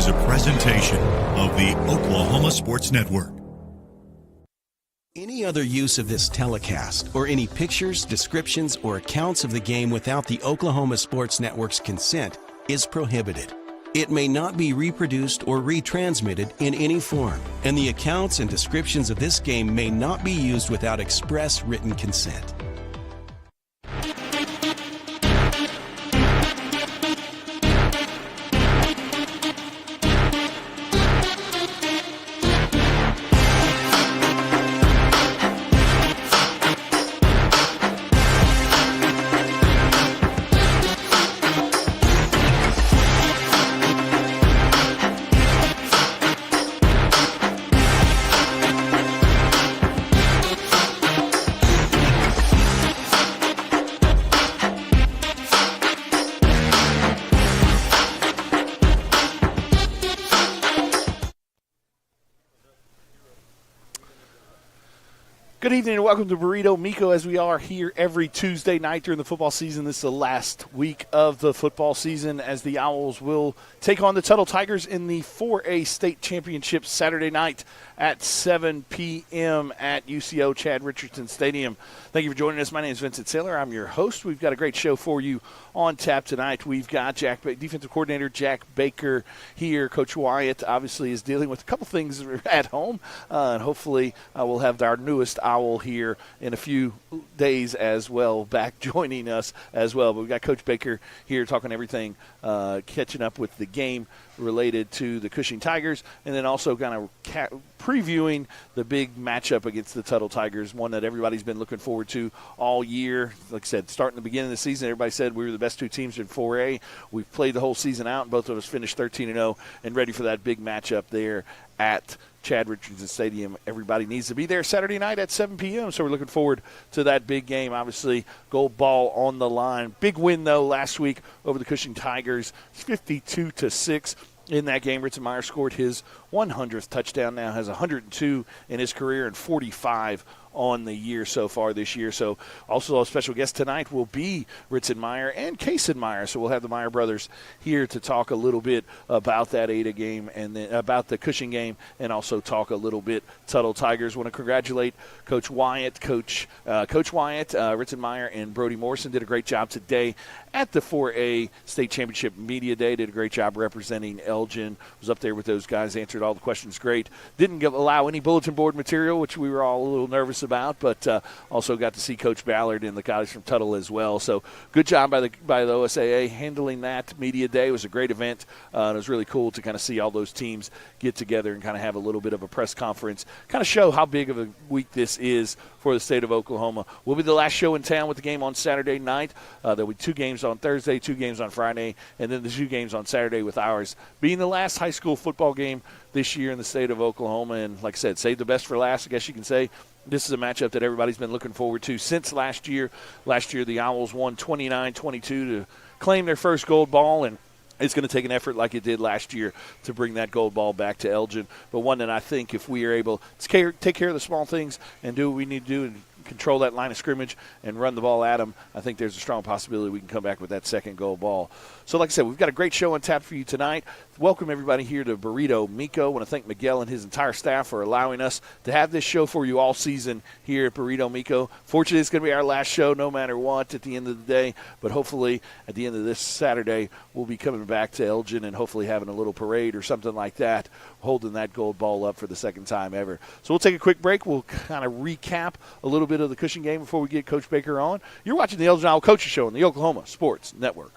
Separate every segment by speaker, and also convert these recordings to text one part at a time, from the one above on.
Speaker 1: is a presentation of the Oklahoma Sports Network.
Speaker 2: Any other use of this telecast or any pictures, descriptions, or accounts of the game without the Oklahoma Sports Network's consent is prohibited. It may not be reproduced or retransmitted in any form, and the accounts and descriptions of this game may not be used without express written consent.
Speaker 3: Good evening and welcome to Burrito Miko, as we are here every Tuesday night during the football season. This is the last week of the football season as the Owls will take on the Tuttle Tigers in the 4A state championship Saturday night at 7 p.m. at UCO Chad Richardson Stadium. Thank you for joining us. My name is Vincent Saylor. I'm your host. We've got a great show for you on tap tonight. We've got defensive coordinator Jack Baker here. Coach Wyatt obviously is dealing with a couple things at home, and hopefully we'll have our newest Owl here in a few days as well, back joining us as well. But we've got Coach Baker here talking everything, catching up with the game related to the Cushing Tigers, and then also kind of previewing the big matchup against the Tuttle Tigers, one that everybody's been looking forward to all year. Like I said, starting the beginning of the season, everybody said we were the best two teams in 4A. We've played the whole season out, and both of us finished 13-0 and ready for that big matchup there at Chad Richardson Stadium. Everybody needs to be there Saturday night at 7 p.m., so we're looking forward to that big game. Obviously, gold ball on the line. Big win, though, last week over the Cushing Tigers, 52-6. In that game, Ritzenmeyer scored his 100th touchdown, now has 102 in his career and 45 on the year so far this year. So also a special guest tonight will be Ritzenmeyer and Kaysen-Meyer. So we'll have the Meyer brothers here to talk a little bit about that Ada game and then about the Cushing game, and also talk a little bit Tuttle Tigers. Want to congratulate Coach Wyatt, Ritzenmeyer, and Brody Morrison did a great job today at the 4A State Championship Media Day. Did a great job representing Elgin. Was up there with those guys, answered all the questions great. Didn't allow any bulletin board material, which we were all a little nervous about, but also got to see Coach Ballard and the guys from Tuttle as well. So good job by the OSAA handling that media day. It was a great event. It was really cool to kind of see all those teams get together and kind of have a little bit of a press conference, kind of show how big of a week this is for the state of Oklahoma. We'll be the last show in town with the game on Saturday night. There'll be 2 games on Thursday, 2 games on Friday, and then the 2 games on Saturday, with ours being the last high school football game this year in the state of Oklahoma. And like I said, save the best for last, I guess you can say. This is a matchup that everybody's been looking forward to since last year. Last year, the Owls won 29-22 to claim their first gold ball, and it's going to take an effort like it did last year to bring that gold ball back to Elgin. But one that I think if we are able to take care of the small things and do what we need to do and control that line of scrimmage and run the ball at them, I think there's a strong possibility we can come back with that second gold ball. So like I said, we've got a great show on tap for you tonight. Welcome everybody here to Burrito Miko. I want to thank Miguel and his entire staff for allowing us to have this show for you all season here at Burrito Miko. Fortunately, it's going to be our last show no matter what at the end of the day, but hopefully at the end of this Saturday, we'll be coming back to Elgin and hopefully having a little parade or something like that, holding that gold ball up for the second time ever. So we'll take a quick break. We'll kind of recap a little bit of the Cushing game before we get Coach Baker on. You're watching the Elgin Owl Coaches Show on the Oklahoma Sports Network.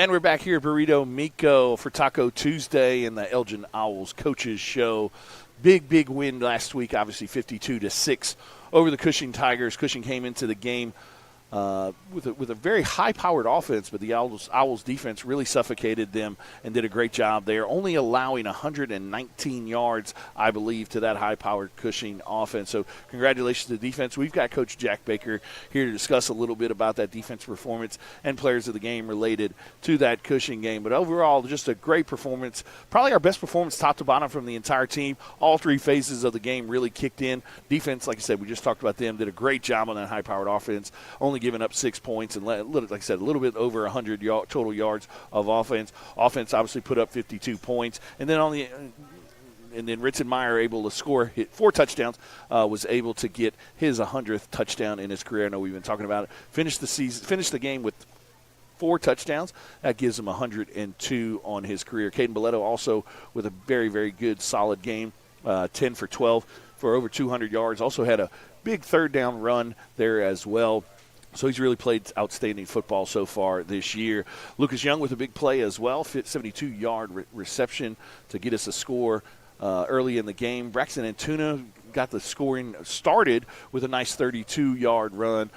Speaker 3: And we're back here at Burrito Mico for Taco Tuesday in the Elgin Owls Coaches Show. Big win last week, obviously 52-6 over the Cushing Tigers. Cushing came into the game with a very high-powered offense, but the Owls defense really suffocated them and did a great job there, only allowing 119 yards, I believe, to that high-powered Cushing offense. So congratulations to the defense. We've got Coach Jack Baker here to discuss a little bit about that defense performance and players of the game related to that Cushing game. But overall, just a great performance, probably our best performance top to bottom from the entire team. All three phases of the game really kicked in. Defense, like I said, we just talked about them, did a great job on that high-powered offense, only giving up 6 points and, like I said, a little bit over 100 total yards of offense. Offense obviously put up 52 points. And then Ritson Meyer able to score, hit 4 touchdowns, was able to get his 100th touchdown in his career. I know we've been talking about it. Finished the game with 4 touchdowns. That gives him 102 on his career. Caden Boletto also with a very, very good, solid game, 10 for 12 for over 200 yards. Also had a big third down run there as well. So he's really played outstanding football so far this year. Lucas Young with a big play as well, 72-yard reception to get us a score early in the game. Braxton Antuna got the scoring started with a nice 32-yard run.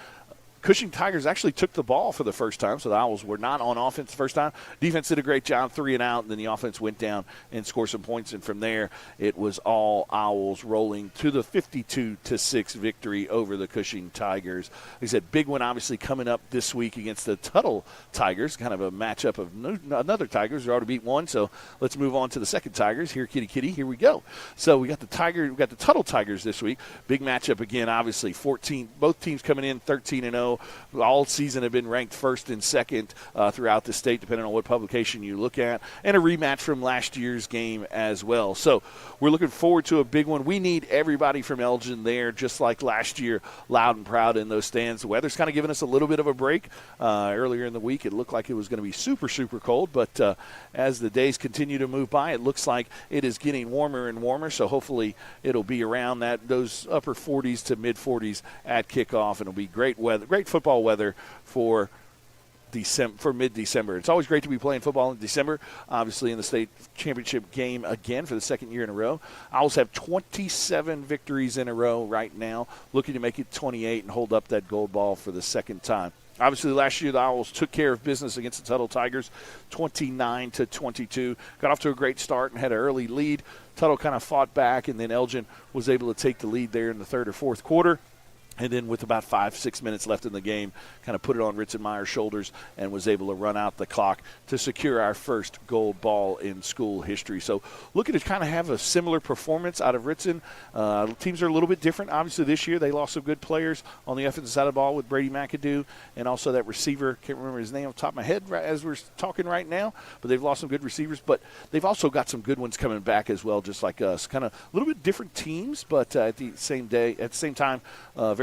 Speaker 3: Cushing Tigers actually took the ball for the first time, so the Owls were not on offense the first time. Defense did a great job, 3 and out, and then the offense went down and scored some points. And from there, it was all Owls rolling to the 52-6 victory over the Cushing Tigers. Like I said, big one obviously coming up this week against the Tuttle Tigers, kind of a matchup of another Tigers. They already beat one, so let's move on to the second Tigers. Here, kitty, here we go. So we got the Tuttle Tigers this week. Big matchup again, obviously 14. Both teams coming in 13-0. All season have been ranked first and second throughout the state, depending on what publication you look at, and a rematch from last year's game as well. So we're looking forward to a big one. We need everybody from Elgin there, just like last year, loud and proud in those stands. The weather's kind of giving us a little bit of a break. Earlier in the week, it looked like it was going to be super, super cold, but as the days continue to move by, it looks like it is getting warmer and warmer, so hopefully it'll be around those upper 40s to mid-40s at kickoff, and it'll be great weather, great football weather for mid-December. It's always great to be playing football in December, obviously in the state championship game again for the second year in a row. Owls have 27 victories in a row right now, looking to make it 28 and hold up that gold ball for the second time. Obviously, last year the Owls took care of business against the Tuttle Tigers, 29-22. Got off to a great start and had an early lead. Tuttle kind of fought back, and then Elgin was able to take the lead there in the third or fourth quarter. And then with about 5-6 minutes left in the game, kind of put it on Ritson Meyer's shoulders and was able to run out the clock to secure our first gold ball in school history. So looking to kind of have a similar performance out of Ritson. Teams are a little bit different. Obviously this year they lost some good players on the offensive side of the ball with Brady McAdoo and also that receiver. Can't remember his name off the top of my head as we're talking right now, but they've lost some good receivers. But they've also got some good ones coming back as well, just like us. Kind of a little bit different teams, but at the same time,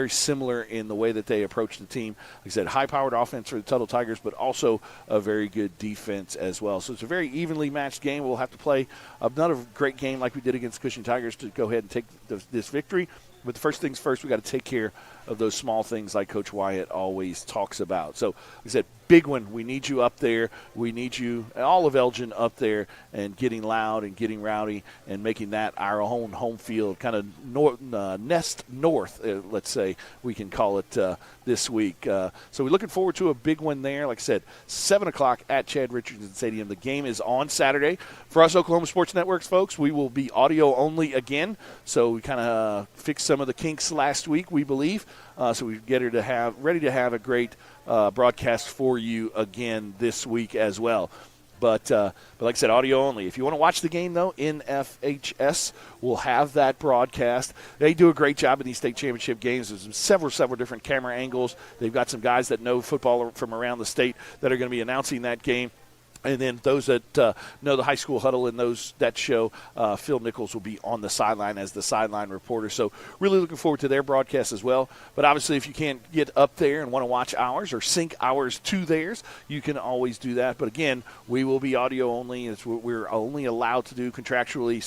Speaker 3: very similar in the way that they approach the team. Like I said, high-powered offense for the Tuttle Tigers, but also a very good defense as well. So it's a very evenly matched game. We'll have to play another great game like we did against Cushing Tigers to go ahead and take this victory. But the first things first, we got to take care of those small things like Coach Wyatt always talks about. So, like I said, big one. We need you up there. We need you, all of Elgin, up there and getting loud and getting rowdy and making that our own home field, kind of nest north, let's say we can call it this week. So we're looking forward to a big one there. Like I said, 7 o'clock at Chad Richardson Stadium. The game is on Saturday. For us Oklahoma Sports Networks folks, we will be audio only again. So we kind of fixed some of the kinks last week, we believe. So we get her ready to have a great broadcast for you again this week as well. But like I said, audio only. If you want to watch the game, though, NFHS will have that broadcast. They do a great job in these state championship games. There's several different camera angles. They've got some guys that know football from around the state that are going to be announcing that game. And then those that know the high school huddle and that show, Phil Nichols will be on the sideline as the sideline reporter. So really looking forward to their broadcast as well. But obviously if you can't get up there and want to watch ours or sync ours to theirs, you can always do that. But again, we will be audio only. It's what we're only allowed to do contractually.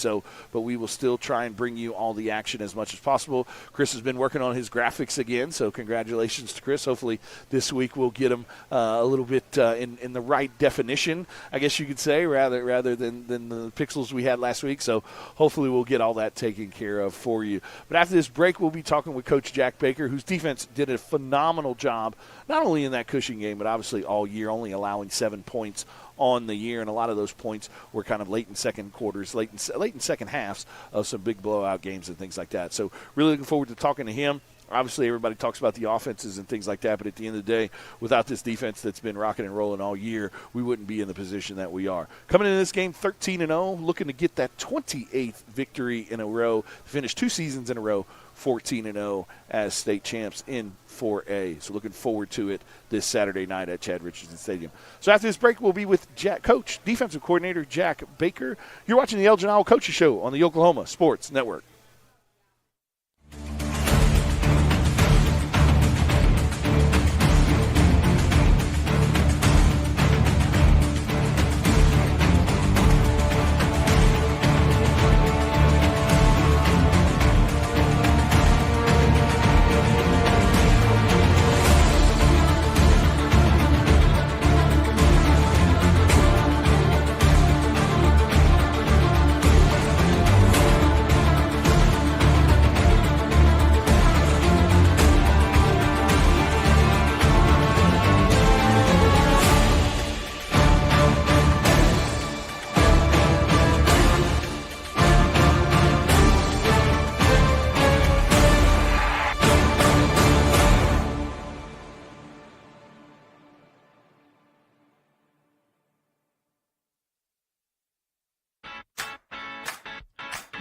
Speaker 3: But we will still try and bring you all the action as much as possible. Chris has been working on his graphics again, so congratulations to Chris. Hopefully this week we'll get him a little bit in the right definition, I guess you could say, rather than the pixels we had last week. So hopefully we'll get all that taken care of for you. But after this break, we'll be talking with Coach Jack Baker, whose defense did a phenomenal job, not only in that Cushing game, but obviously all year, only allowing 7 points on the year, and a lot of those points were kind of late in second quarters, late in second halves of some big blowout games and things like that. So really looking forward to talking to him. Obviously, everybody talks about the offenses and things like that, but at the end of the day, without this defense that's been rocking and rolling all year, we wouldn't be in the position that we are. Coming into this game 13-0, looking to get that 28th victory in a row, finish 2 seasons in a row, 14-0 as state champs in 4A. So looking forward to it this Saturday night at Chad Richardson Stadium. So after this break, we'll be with Coach, Defensive Coordinator Jack Baker. You're watching the Elgin Owl Coaches Show on the Oklahoma Sports Network.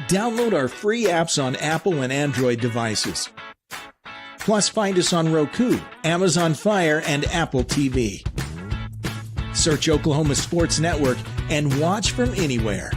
Speaker 4: Download our free apps on Apple and Android devices. Plus, find us on Roku, Amazon Fire, and Apple TV. Search Oklahoma Sports Network and watch from anywhere.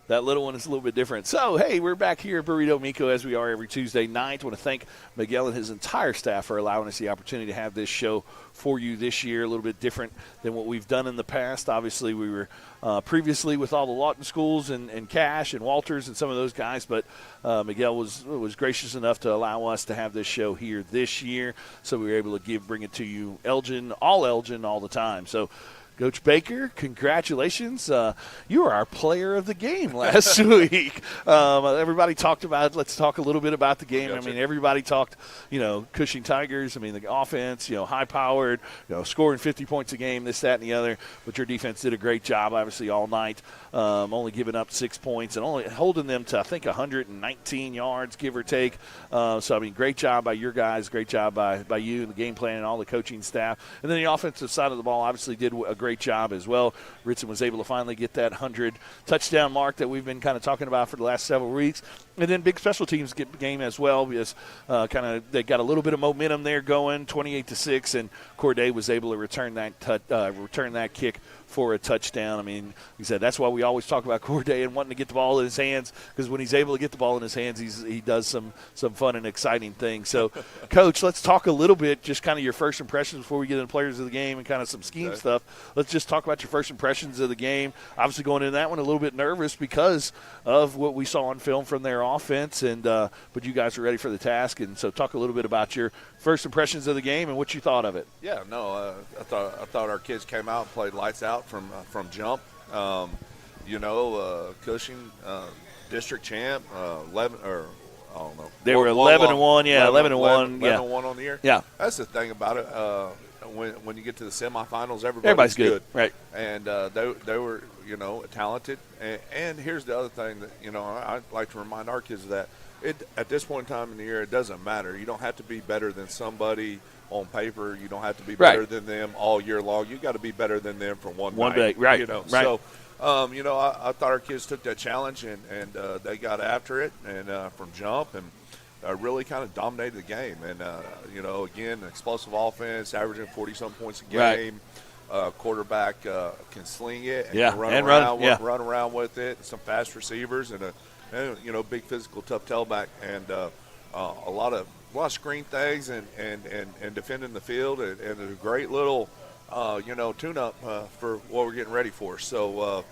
Speaker 3: That little one is a little bit different. So, hey, we're back here at Burrito Mico as we are every Tuesday night. I want to thank Miguel and his entire staff for allowing us the opportunity to have this show for you this year, a little bit different than what we've done in the past. Obviously, we were previously with all the Lawton schools and Cash and Walters and some of those guys, but Miguel was gracious enough to allow us to have this show here this year, so we were able to bring it to you Elgin all the time. So, Coach Baker, congratulations. You were our player of the game last week. Everybody talked about it. Let's talk a little bit about the game.
Speaker 5: Gotcha.
Speaker 3: I mean, everybody talked, Cushing Tigers. I mean, the offense, high-powered, scoring 50 points a game, this, that, and the other. But your defense did a great job, obviously, all night, only giving up 6 points and only holding them to, I think, 119 yards, give or take. So, I mean, great job by your guys. Great job by you and the game plan and all the coaching staff. And then the offensive side of the ball obviously did a great job as well. Ritson was able to finally get that 100 touchdown mark that we've been kind of talking about for the last several weeks. And then big special teams game as well, because they got a little bit of momentum there going, 28-6, and Corday was able to return that kick for a touchdown. I mean, he said that's why we always talk about Corday and wanting to get the ball in his hands, because when he's able to get the ball in his hands, he does some fun and exciting things. So, Coach, let's talk a little bit, just kind of your first impressions before we get into players of the game and kind of some scheme stuff. Let's just talk about your first impressions of the game. Obviously going into that one a little bit nervous because of what we saw on film from their offense, but you guys are ready for the task. And so talk a little bit about your first impressions of the game and what you thought of it.
Speaker 5: Yeah, no, I thought our kids came out and played lights out from jump. Cushing, district champ, 11 or I don't know.
Speaker 3: They were 11-1, yeah, 11-1, yeah.
Speaker 5: 11-1 on the year.
Speaker 3: Yeah.
Speaker 5: That's the thing about it. when you get to the semifinals, everybody's
Speaker 3: good, right?
Speaker 5: And they were talented. And here's the other thing that I like to remind our kids that at this point in time in the year, it doesn't matter. You don't have to be better than somebody on paper. You don't have to be better than them all year long. You got to be better than them for one night,
Speaker 3: day, right?
Speaker 5: Right.
Speaker 3: So.
Speaker 5: I thought our kids took that challenge and they got after it and from jump and really kind of dominated the game. And, again, explosive offense, averaging 40-some points a game. Quarterback can sling it and can run around with it. Some fast receivers and big physical, tough tailback and a lot of screen things and defending the field and a great little tune-up for what we're getting ready for. So,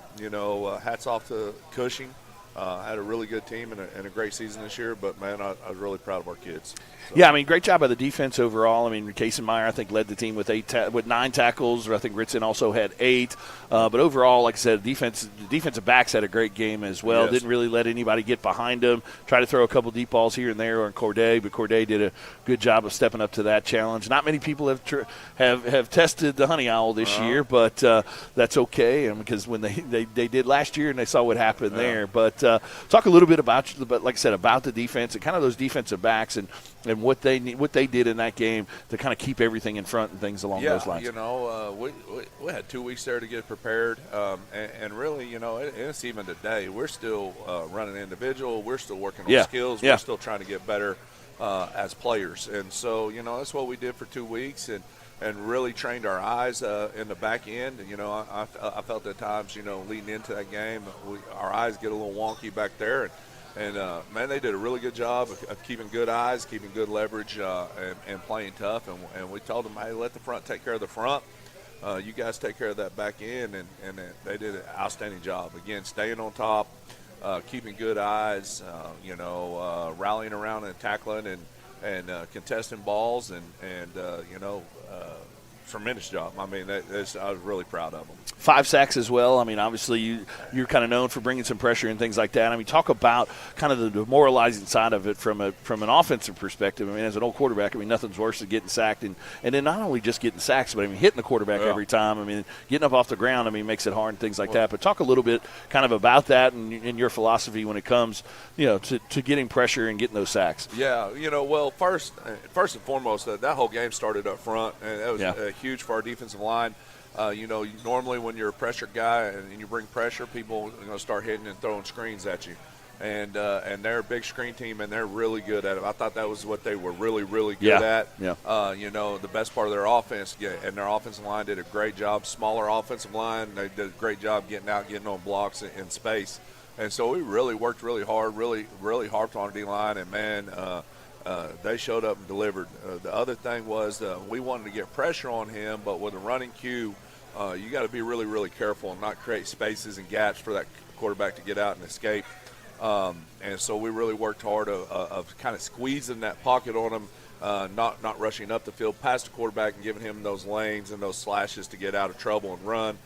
Speaker 5: hats off to Cushing. Had a really good team and a great season this year, but, man, I was really proud of our kids. So.
Speaker 3: Yeah, I mean, great job by the defense overall. I mean, Kaysen-Meyer, I think, led the team with 9 tackles. I think Ritson also had 8. But overall, like I said, the defensive backs had a great game as well.
Speaker 5: Yes.
Speaker 3: Didn't really let anybody get behind them. Tried to throw a couple deep balls here and there on Corday, but Corday did a good job of stepping up to that challenge. Not many people have tested the Honey Owl this year, but that's okay because when they did last year and they saw what happened there. But talk a little bit about the defense and kind of those defensive backs and what they did in that game to kind of keep everything in front and things along those lines.
Speaker 5: We had 2 weeks there to get prepared, and really, it's even today. We're still running individual. We're still working on skills. We're still trying to get better as players, and so that's what we did for 2 weeks, and really trained our eyes in the back end. I felt at times, leading into that game, our eyes get a little wonky back there. And man, they did a really good job of keeping good eyes, keeping good leverage, and playing tough. And we told them, hey, let the front take care of the front. You guys take care of that back end. And they did an outstanding job. Again, staying on top, keeping good eyes, rallying around and tackling and contesting balls and tremendous job. I mean, I was really proud of them.
Speaker 3: 5 sacks as well. I mean, obviously you're kind of known for bringing some pressure and things like that. I mean, talk about kind of the demoralizing side of it from an offensive perspective. I mean, as an old quarterback, I mean, nothing's worse than getting sacked and then not only just getting sacks, but I mean, hitting the quarterback every time. I mean, getting up off the ground, I mean, makes it hard and things like that. But talk a little bit kind of about that and your philosophy when it comes, to getting pressure and getting those sacks.
Speaker 5: Yeah, well, first and foremost, that whole game started up front, and that was huge for our defensive line. Normally when you're a pressure guy and you bring pressure, people are going to start hitting and throwing screens at you. And they're a big screen team, and they're really good at it. I thought that was what they were really, really good at.
Speaker 3: Yeah.
Speaker 5: The best part of their offense, and their offensive line did a great job. Smaller offensive line, they did a great job getting on blocks in space. And so we really worked really hard, really, really harped on D-line, and, man, they showed up and delivered. The other thing was we wanted to get pressure on him, but with a running cue, you got to be really, really careful and not create spaces and gaps for that quarterback to get out and escape. And so we really worked hard of kind of squeezing that pocket on him, not rushing up the field past the quarterback and giving him those lanes and those slashes to get out of trouble and run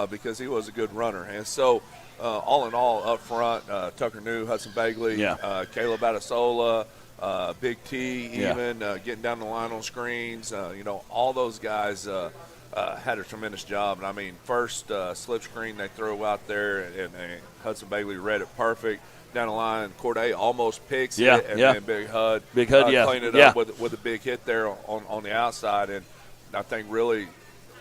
Speaker 5: because he was a good runner. And so all in all, up front, Tucker New, Hudson Bagley, Caleb Adesola, Big T, even getting down the line on screens. All those guys had a tremendous job. And, I mean, first slip screen they throw out there, and Hudson Bagley read it perfect. Down the line, Corday almost picks it, and then Big Hud cleaned it up with a big hit there on the outside. And I think really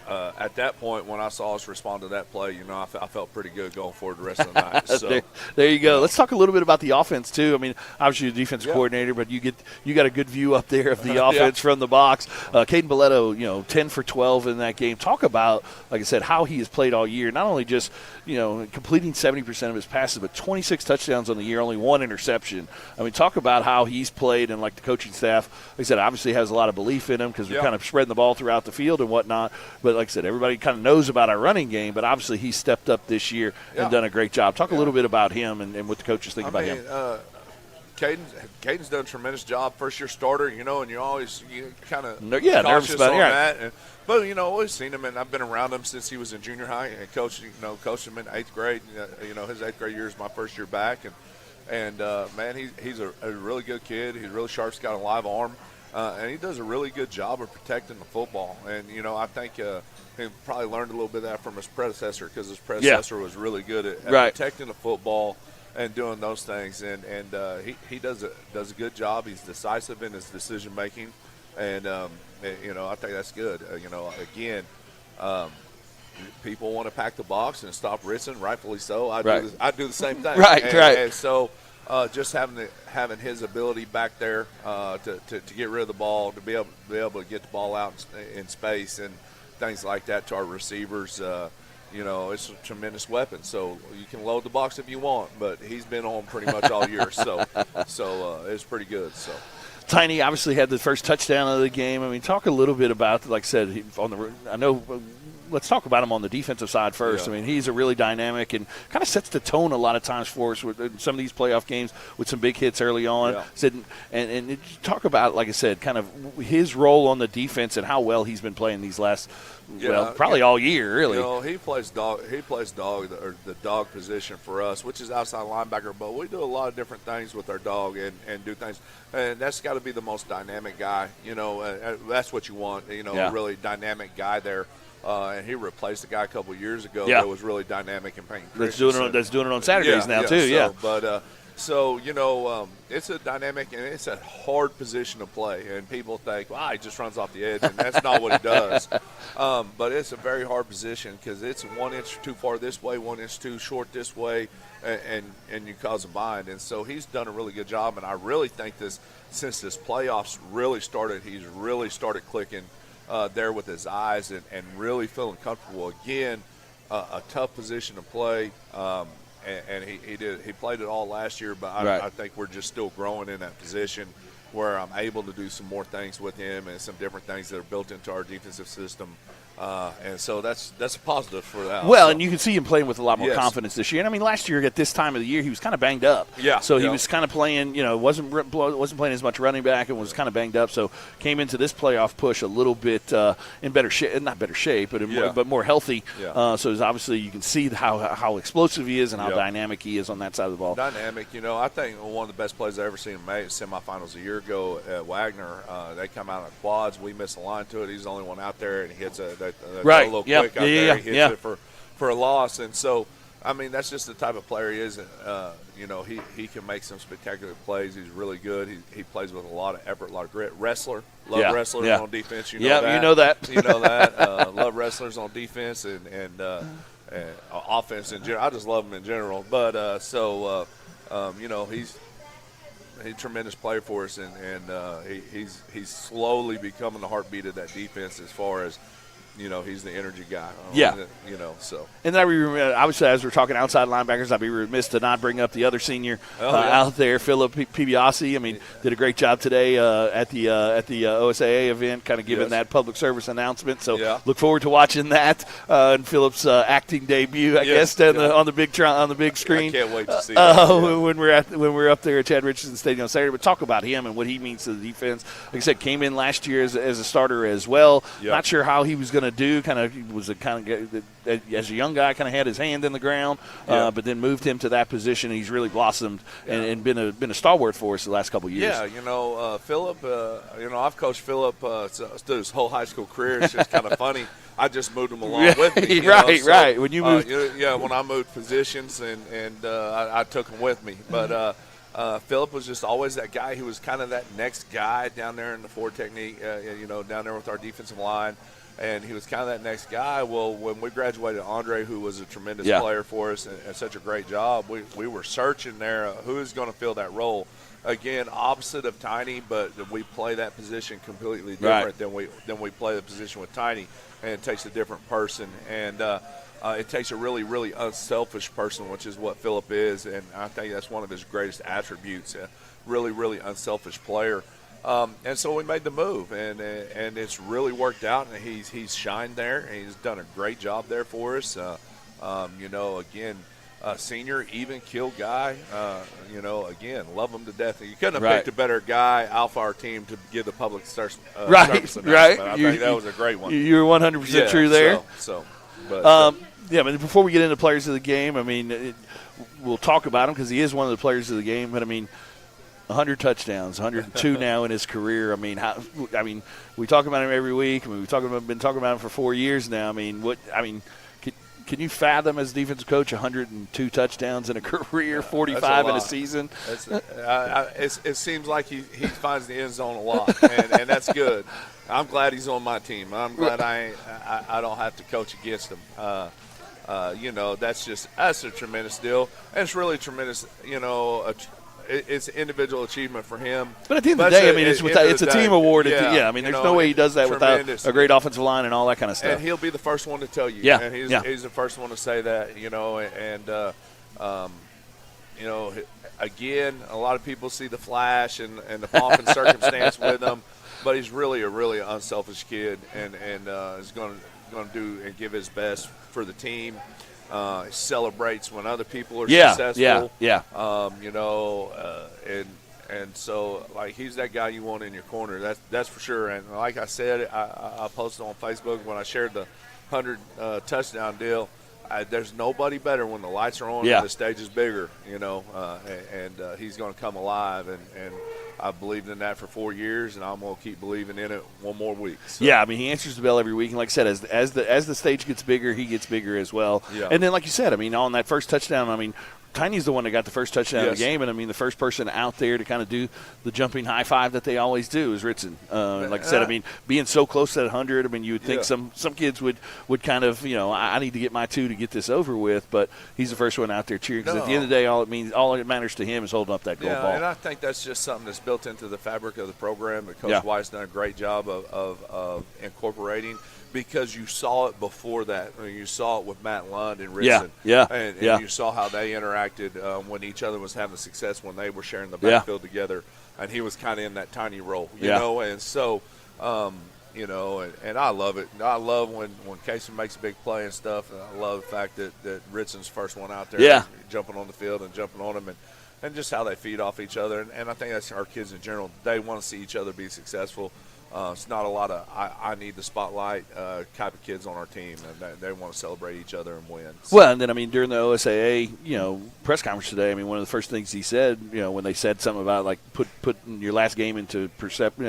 Speaker 5: at that point when I saw us respond to that play, I felt pretty good going forward the rest of the night. So
Speaker 3: there you go. Let's talk a little bit about the offense too. I mean, obviously the defensive coordinator, but you got a good view up there of the offense from the box. Caden Belletto, 10 for 12 in that game. Talk about, like I said, how he has played all year. Not only just completing 70% of his passes, but 26 touchdowns on the year, only 1 interception. I mean, talk about how he's played, and like the coaching staff, like I said, obviously has a lot of belief in him because we're kind of spreading the ball throughout the field and whatnot. But like I said, everybody kind of knows about our running game, but obviously he's stepped up this year and done a great job. Talk a little bit about him and what the coaches think about him.
Speaker 5: Caden's done a tremendous job, first-year starter, and you always kind of
Speaker 3: nervous about
Speaker 5: that. But, we've seen him, and I've been around him since he was in junior high and coached him in 8th grade. His 8th grade year is my first year back. And man, he's a really good kid. He's really sharp. He's got a live arm. and he does a really good job of protecting the football. And, you know, I think he probably learned a little bit of that from his predecessor, because his predecessor was really good at protecting the football and doing those things. And he does a good job. He's decisive in his decision making, and you know, I think that's good. You know, again, people want to pack the box and stop Ritson, rightfully so. I do the same thing. And so just having his ability back there to get rid of the ball, to be able to get the ball out in space and things like that to our receivers, you know, it's a tremendous weapon. So you can load the box if you want, but he's been on pretty much all year. So it's pretty good. So.
Speaker 3: Tiny obviously had the first touchdown of the game. I mean, talk a little bit about, like I said, let's talk about him on the defensive side first.
Speaker 5: Yeah.
Speaker 3: I mean, he's a really dynamic and kind of sets the tone a lot of times for us with some of these playoff games with some big hits early on.
Speaker 5: Yeah.
Speaker 3: And talk about, like I said, kind of his role on the defense and how well he's been playing these last, probably all year, really.
Speaker 5: You know, he plays dog or the dog position for us, which is outside linebacker. But we do a lot of different things with our dog and do things, and that's got to be the most dynamic guy. You know, that's what you want. You know, a really dynamic guy there. And he replaced a guy a couple years ago that was really dynamic and Peyton Christensen.
Speaker 3: That's doing it on Saturdays now too.
Speaker 5: But so you know, it's a dynamic and it's a hard position to play. And people think, well, he just runs off the edge, and that's not what he does. But it's a very hard position because it's 1 inch too far this way, 1 inch too short this way, and you cause a bind. And so he's done a really good job. And I really think since this playoffs really started, he's really started clicking. There with his eyes and really feeling comfortable. Again, a tough position to play, and he played it all last year, but I think we're just still growing in that position where I'm able to do some more things with him and some different things that are built into our defensive system. And so that's a positive for that.
Speaker 3: Well, and you can see him playing with a lot more confidence this year. And I mean, last year at this time of the year, he was kind of banged up.
Speaker 5: Yeah.
Speaker 3: So he was kind of playing, you know, wasn't playing as much running back and was kind of banged up. So came into this playoff push a little bit in better shape, not better shape, but more healthy.
Speaker 5: Yeah.
Speaker 3: So obviously you can see how explosive he is and how dynamic he is on that side of the ball.
Speaker 5: Dynamic, you know. I think one of the best plays I've ever seen him make semifinals a year ago at Wagner. They come out of quads. We miss a line to it. He's the only one out there, and he hits a little quick out there. He hits it for a loss. And so, I mean, that's just the type of player he is. You know, he can make some spectacular plays. He's really good. He plays with a lot of effort, a lot of grit. Wrestlers on defense. You know that.
Speaker 3: You know that.
Speaker 5: You know that. Love wrestlers on defense and offense in general. I just love him in general. But you know, he's a tremendous player for us, and he's slowly becoming the heartbeat of that defense as far as, you know, he's the energy guy. You know, so. And
Speaker 3: obviously, as we're talking outside linebackers, I'd be remiss to not bring up the other senior out there, Philip Pibiasi. I mean, did a great job today at the OSAA event, kind of giving that public service announcement. So look forward to watching that and Philip's acting debut, I guess, on the big screen.
Speaker 5: I can't wait to see that.
Speaker 3: When we're up there at Chad Richardson Stadium on Saturday. But talk about him and what he means to the defense. Like I said, came in last year as a starter as well. Not sure how he was going to do. Was a kind of, as a young guy, kind of had his hand in the ground, but then moved him to that position. He's really blossomed and been a stalwart for us the last couple of years.
Speaker 5: Yeah, you know, Philip. You know, I've coached Philip through his whole high school career. It's just kind of funny. I just moved him along with me.
Speaker 3: Right. When you moved,
Speaker 5: when I moved positions and I took him with me, but. Philip was just always that guy who was kind of that next guy down there in the forward technique, you know, down there with our defensive line. And he was kind of that next guy. Well, when we graduated, Andre, who was a tremendous player for us and such a great job, we were searching there who is going to fill that role. Again, opposite of Tiny, but we play that position completely different than we play the position with Tiny, and it takes a different person. And it takes a really, really unselfish person, which is what Philip is, and I think that's one of his greatest attributes, a really, really unselfish player. And so we made the move, and it's really worked out, and he's shined there, and he's done a great job there for us. You know, again, senior, even kill guy. You know, again, love him to death. You couldn't have picked a better guy off our team to give the public service announcement. I think that was a great one.
Speaker 3: You're 100% true there. But before we get into players of the game, I mean, we'll talk about him because he is one of the players of the game. But I mean, 100 touchdowns, 102 now in his career. I mean, we talk about him every week. I mean, been talking about him for 4 years now. Can you fathom as defensive coach 102 touchdowns in a career, 45 in a season?
Speaker 5: It seems like he finds the end zone a lot, and that's good. I'm glad he's on my team. I'm glad I don't have to coach against him. That's a tremendous deal. And it's really tremendous, it's an individual achievement for him.
Speaker 3: But at the end of the day, it's a team award. There's no way he does that without a great offensive line and all that kind of stuff.
Speaker 5: And he'll be the first one to tell you.
Speaker 3: Yeah,
Speaker 5: and he's the first one to say that, again, a lot of people see the flash and the pomp and circumstance with him, but he's really a really unselfish kid and is going to do and give his best for the team. Celebrates when other people are successful. And so like he's that guy you want in your corner. That's for sure. And like I said, I posted on Facebook when I shared the 100 touchdown deal. There's nobody better when the lights are on and the stage is bigger. And he's going to come alive and I've believed in that for 4 years, and I'm going to keep believing in it one more week. So.
Speaker 3: Yeah, he answers the bell every week, and like I said, as the stage gets bigger, he gets bigger as well.
Speaker 5: Yeah.
Speaker 3: And then, like you said, on that first touchdown, Tiny's the one that got the first touchdown of the game, and the first person out there to kind of do the jumping high five that they always do is Ritson. Like I said, being so close to that 100, you would think some kids would kind of, I need to get my 2 to get this over with, but he's the first one out there cheering because at the end of the day, all that matters to him is holding up that gold ball.
Speaker 5: And I think that's just something that's built into the fabric of the program that Coach White's done a great job of incorporating. Because you saw it before that. You saw it with Matt Lund and Ritson. And you saw how they interacted when each other was having success when they were sharing the backfield together. And he was kind of in that tiny role, you know. And so, and I love it. I love when Casey makes a big play and stuff. And I love the fact that Ritson's first one out there jumping on the field and jumping on him and just how they feed off each other. And I think that's our kids in general. They want to see each other be successful. It's not a lot of I need the spotlight type of kids on our team, and they want to celebrate each other and win. So.
Speaker 3: Well, and then during the OSAA press conference today, one of the first things he said, when they said something about like putting your last game into perception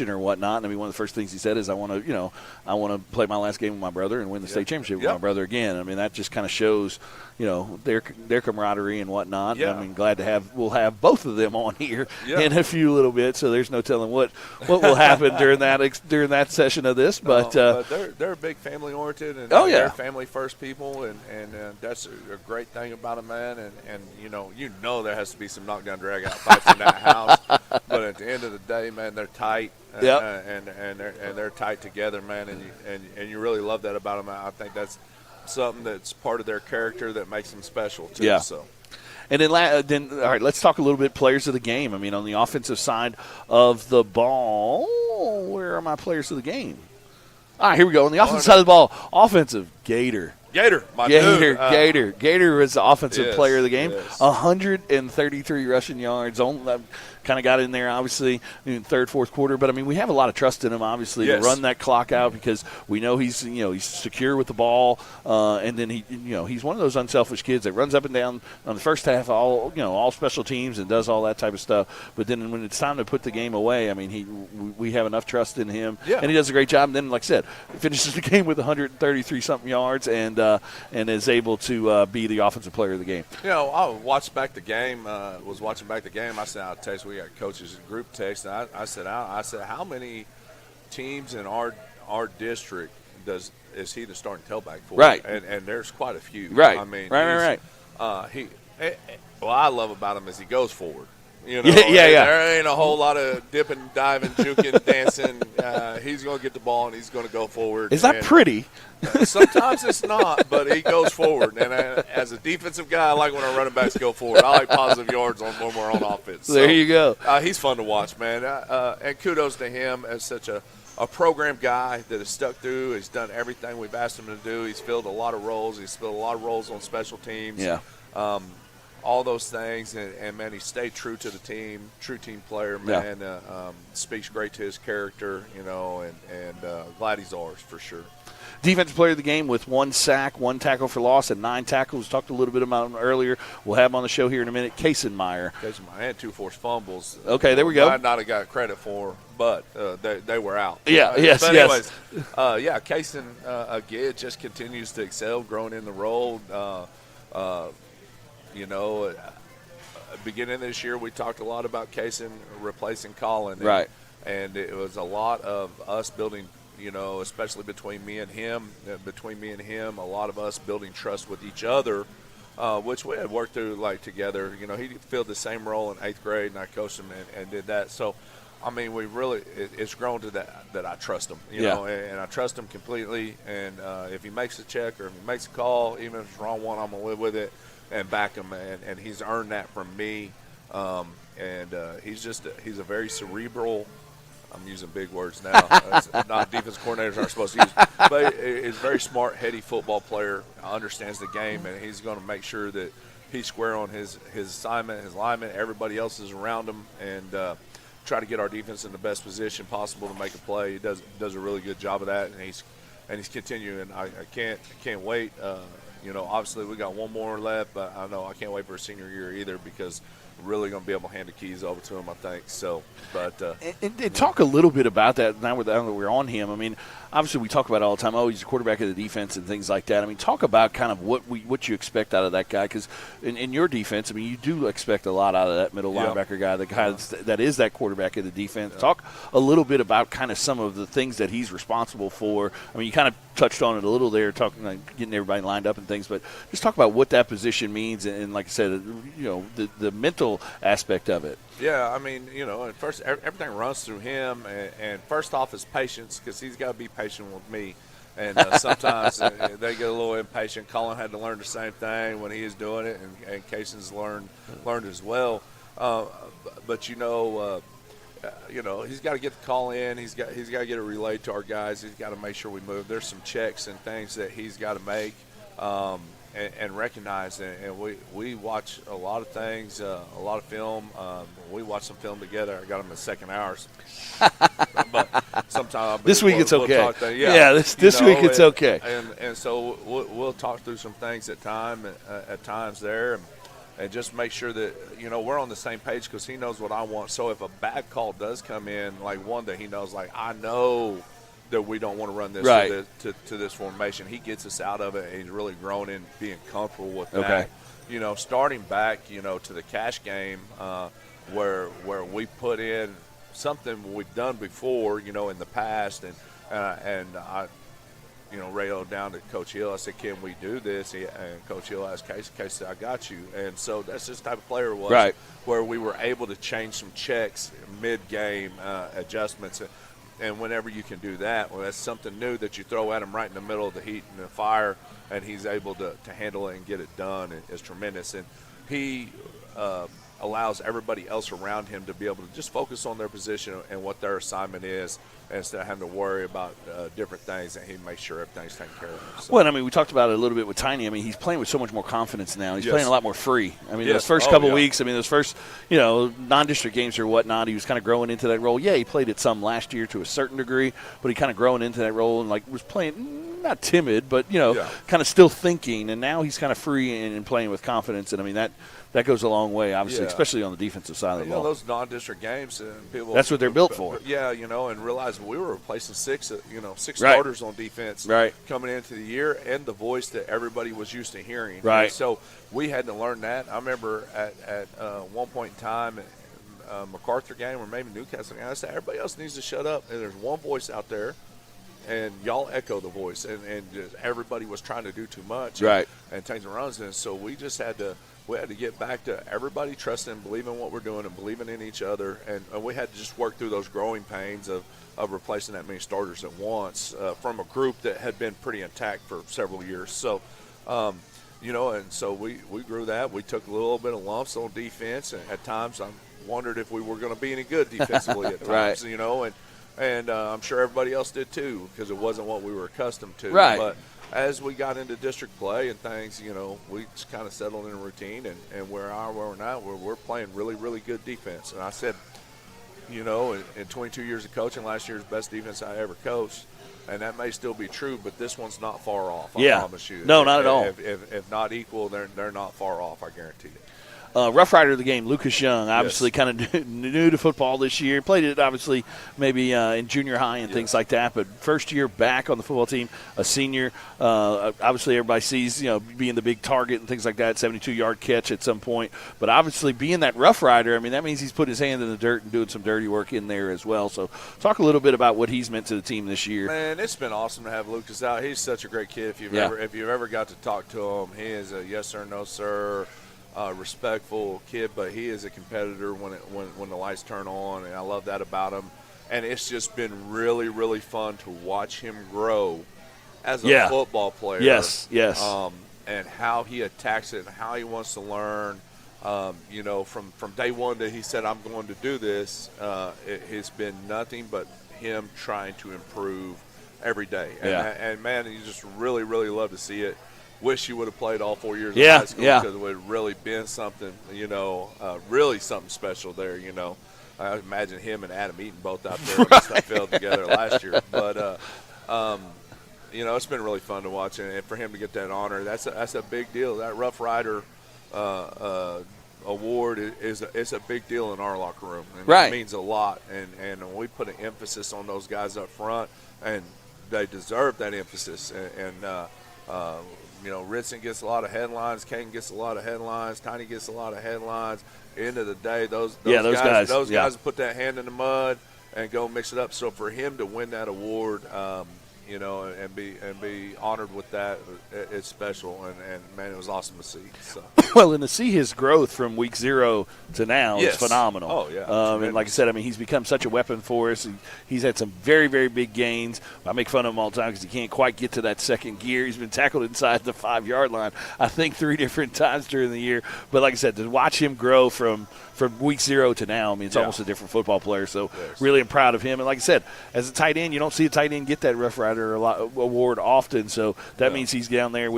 Speaker 3: or whatnot. One of the first things he said is, I want to play my last game with my brother and win the state championship with my brother again. That just kind of shows, their camaraderie and whatnot.
Speaker 5: Yeah.
Speaker 3: Glad to we'll have both of them on here in a few little bit. So there's no telling what will happen during that session of this. But
Speaker 5: they're big family oriented and they're family first people, and that's a great thing about them, man. And there has to be some knockdown drag out fights in that house. But at the end of the day, man, they're tight. And they're tight together, man. And you really love that about them. I think that's something that's part of their character that makes them special too.
Speaker 3: Yeah.
Speaker 5: So.
Speaker 3: And then all right, let's talk a little bit players of the game. On the offensive side of the ball, where are my players of the game? All right, here we go. On the offensive side of the ball, offensive, Gator.
Speaker 5: Gator
Speaker 3: was the offensive player of the game.
Speaker 5: Yes.
Speaker 3: 133 rushing yards. Kind of got in there, obviously, in third, fourth quarter. But, we have a lot of trust in him, obviously, to run that clock out because we know he's secure with the ball. And then he's one of those unselfish kids that runs up and down on the first half, all special teams and does all that type of stuff. But then when it's time to put the game away, we have enough trust in him. Yeah. And he does a great job. And then, like I said, finishes the game with 133-something yards and is able to be the offensive player of the game.
Speaker 5: I watched back the game. I said, I'll text. We got coaches group text. And I said, how many teams in our district is he the starting tailback for?
Speaker 3: Right.
Speaker 5: And there's quite a few.
Speaker 3: Right.
Speaker 5: Right. What I love about him is he goes forward.
Speaker 3: There
Speaker 5: ain't a whole lot of dipping, diving, juking, dancing. He's going to get the ball and he's going to go forward.
Speaker 3: Is that pretty?
Speaker 5: Sometimes it's not, but he goes forward. And as a defensive guy, I like when our running backs go forward. I like positive yards when we're on offense.
Speaker 3: There you go.
Speaker 5: He's fun to watch, man. And kudos to him as such a program guy that has stuck through. He's done everything we've asked him to do. He's filled a lot of roles. He's filled a lot of roles on special teams.
Speaker 3: Yeah.
Speaker 5: all those things, and man, he stayed true to the team, true team player, man. Speaks great to his character, and glad he's ours for sure.
Speaker 3: Defensive player of the game with 1 sack, 1 tackle for loss, and 9 tackles. Talked a little bit about him earlier. We'll have him on the show here in a minute. Kaysenmeyer.
Speaker 5: And 2 forced fumbles.
Speaker 3: Okay, there we go.
Speaker 5: Might not have got credit for, but they were out.
Speaker 3: Yes,
Speaker 5: but anyways,
Speaker 3: yes.
Speaker 5: Kaysen, again, just continues to excel, growing in the role. Beginning of this year, we talked a lot about Kaysen replacing Colin.
Speaker 3: Right.
Speaker 5: And it was a lot of us building, especially between me and him, a lot of us building trust with each other, which we had worked through together. He filled the same role in 8th grade, and I coached him and did that. So, I mean, it's grown to that I trust him, and I trust him completely. And if he makes a check or if he makes a call, even if it's the wrong one, I'm going to live with it and back him. And he's earned that from me. He's a very cerebral. I'm using big words now. Not defense coordinators aren't supposed to use. But he's a very smart, heady football player. Understands the game, and he's going to make sure that he's square on his assignment, his alignment. Everybody else is around him, and try to get our defense in the best position possible to make a play. He does a really good job of that, and he's continuing. I can't wait. Obviously we got one more left, but I know I can't wait for a senior year either, because we're really going to be able to hand the keys over to him, I think. So, but
Speaker 3: and talk a little bit about that now that we're on him. I mean, obviously we talk about it all the time. Oh, he's a quarterback of the defense and things like that. I mean, talk about kind of what you expect out of that guy, because in your defense, I mean, you do expect a lot out of that middle linebacker guy, the guy that is that quarterback of the defense. Yeah. Talk a little bit about kind of some of the things that he's responsible for. I mean, you kind of touched on it a little there, talking getting everybody lined up and things, but just talk about what that position means, and like I said, the mental aspect of it.
Speaker 5: Yeah, I mean, at first everything runs through him, and first off is patience, because he's got to be patient with me. And sometimes they get a little impatient. Colin had to learn the same thing when he was doing it, and Kaysen's learned as well. But he's got to get the call in. He's got to get it relayed to our guys. He's got to make sure we move. There's some checks and things that he's got to make and recognize. And we watch a lot of things, a lot of film. We watch some film together. I got him in second hours. But sometimes
Speaker 3: this week it's okay. This week it's okay.
Speaker 5: And so we'll talk through some things at times there, and just make sure that we're on the same page, because he knows what I want. So if a bad call does come in, like one that he knows, like I know that we don't want to run this to this formation, he gets us out of it, and he's really grown in being comfortable with that. Starting back to the cash game, where we put in something we've done before, in the past, and I radioed down to Coach Hill. I said, "Can we do this?" And Coach Hill asked Casey. Casey said, "I got you." And so that's just the type of player it was, where we were able to change some checks mid-game, adjustments. And whenever you can do that, well, that's something new that you throw at him right in the middle of the heat and the fire, and he's able to handle it and get it done. It's tremendous. And he allows everybody else around him to be able to just focus on their position and what their assignment is, instead of having to worry about different things, and he makes sure everything's taken care of. So.
Speaker 3: Well, I mean, we talked about it a little bit with Tiny. I mean, he's playing with so much more confidence now. He's playing a lot more free. I mean, those first couple weeks, I mean, those first, non-district games or whatnot, he was kind of growing into that role. Yeah, he played it some last year to a certain degree, but he kind of growing into that role and, was playing, not timid, but, kind of still thinking. And now he's kind of free and playing with confidence. And, I mean, that goes a long way, obviously, especially on the defensive side of the ball.
Speaker 5: Those non-district games, people.
Speaker 3: That's what they're built for.
Speaker 5: Yeah, and realize we were replacing six starters on defense coming into the year, and the voice that everybody was used to hearing.
Speaker 3: Right.
Speaker 5: And so we had to learn that. I remember at one point in time, MacArthur game or maybe Newcastle game, I said, everybody else needs to shut up, and there's one voice out there, and y'all echo the voice, and just everybody was trying to do too much and take the runs. And so we just had to get back to everybody trusting and believing what we're doing and believing in each other, and we had to just work through those growing pains of replacing that many starters at once from a group that had been pretty intact for several years. So and so we grew that. We took a little bit of lumps on defense, and at times I wondered if we were going to be any good defensively at times, and I'm sure everybody else did too, because it wasn't what we were accustomed to.
Speaker 3: Right.
Speaker 5: as we got into district play and things, we just kind of settled in a routine, and where we're now, we're playing really, really good defense. And I said, in 22 years of coaching, last year's best defense I ever coached, and that may still be true, but this one's not far off. I promise you.
Speaker 3: No, not at all.
Speaker 5: If not equal, they're not far off. I guarantee it.
Speaker 3: Rough Rider of the game, Lucas Young, obviously kind of new to football this year. Played it, obviously, maybe in junior high and things like that. But first year back on the football team, a senior. Obviously, everybody sees, being the big target and things like that, 72-yard catch at some point. But obviously, being that Rough Rider, that means he's putting his hand in the dirt and doing some dirty work in there as well. So talk a little bit about what he's meant to the team this year.
Speaker 5: Man, it's been awesome to have Lucas out. He's such a great kid. If you've ever got to talk to him, he is a yes sir, no sir. Respectful kid, but he is a competitor when the lights turn on, and I love that about him. And it's just been really, really fun to watch him grow as a football player.
Speaker 3: Yes.
Speaker 5: And how he attacks it and how he wants to learn. From day one that he said, I'm going to do this, it has been nothing but him trying to improve every day. And man, you just really, really love to see it. Wish you would have played all 4 years of high school because it would have really been something, really something special there, I imagine him and Adam Eaton both out there on that field together last year. But, it's been really fun to watch. And for him to get that honor, that's a big deal. That Rough Rider award is a big deal in our locker room. And it means a lot. And we put an emphasis on those guys up front, and they deserve that emphasis. Ritson gets a lot of headlines. Caden gets a lot of headlines. Tiny gets a lot of headlines. End of the day, those guys put that hand in the mud and go mix it up. So for him to win that award, and be honored with that, it's special. And man, it was awesome to see. So.
Speaker 3: Well, and to see his growth from week 0 to now is phenomenal.
Speaker 5: Oh, yeah.
Speaker 3: And like I said, he's become such a weapon for us. He's had some very, very big gains. I make fun of him all the time because he can't quite get to that second gear. He's been tackled inside the 5-yard line, I think, 3 different times during the year. But like I said, to watch him grow from week 0 to now, it's almost a different football player. So really am proud of him. And like I said, as a tight end, you don't see a tight end get that Rough Rider award often. So that means he's down there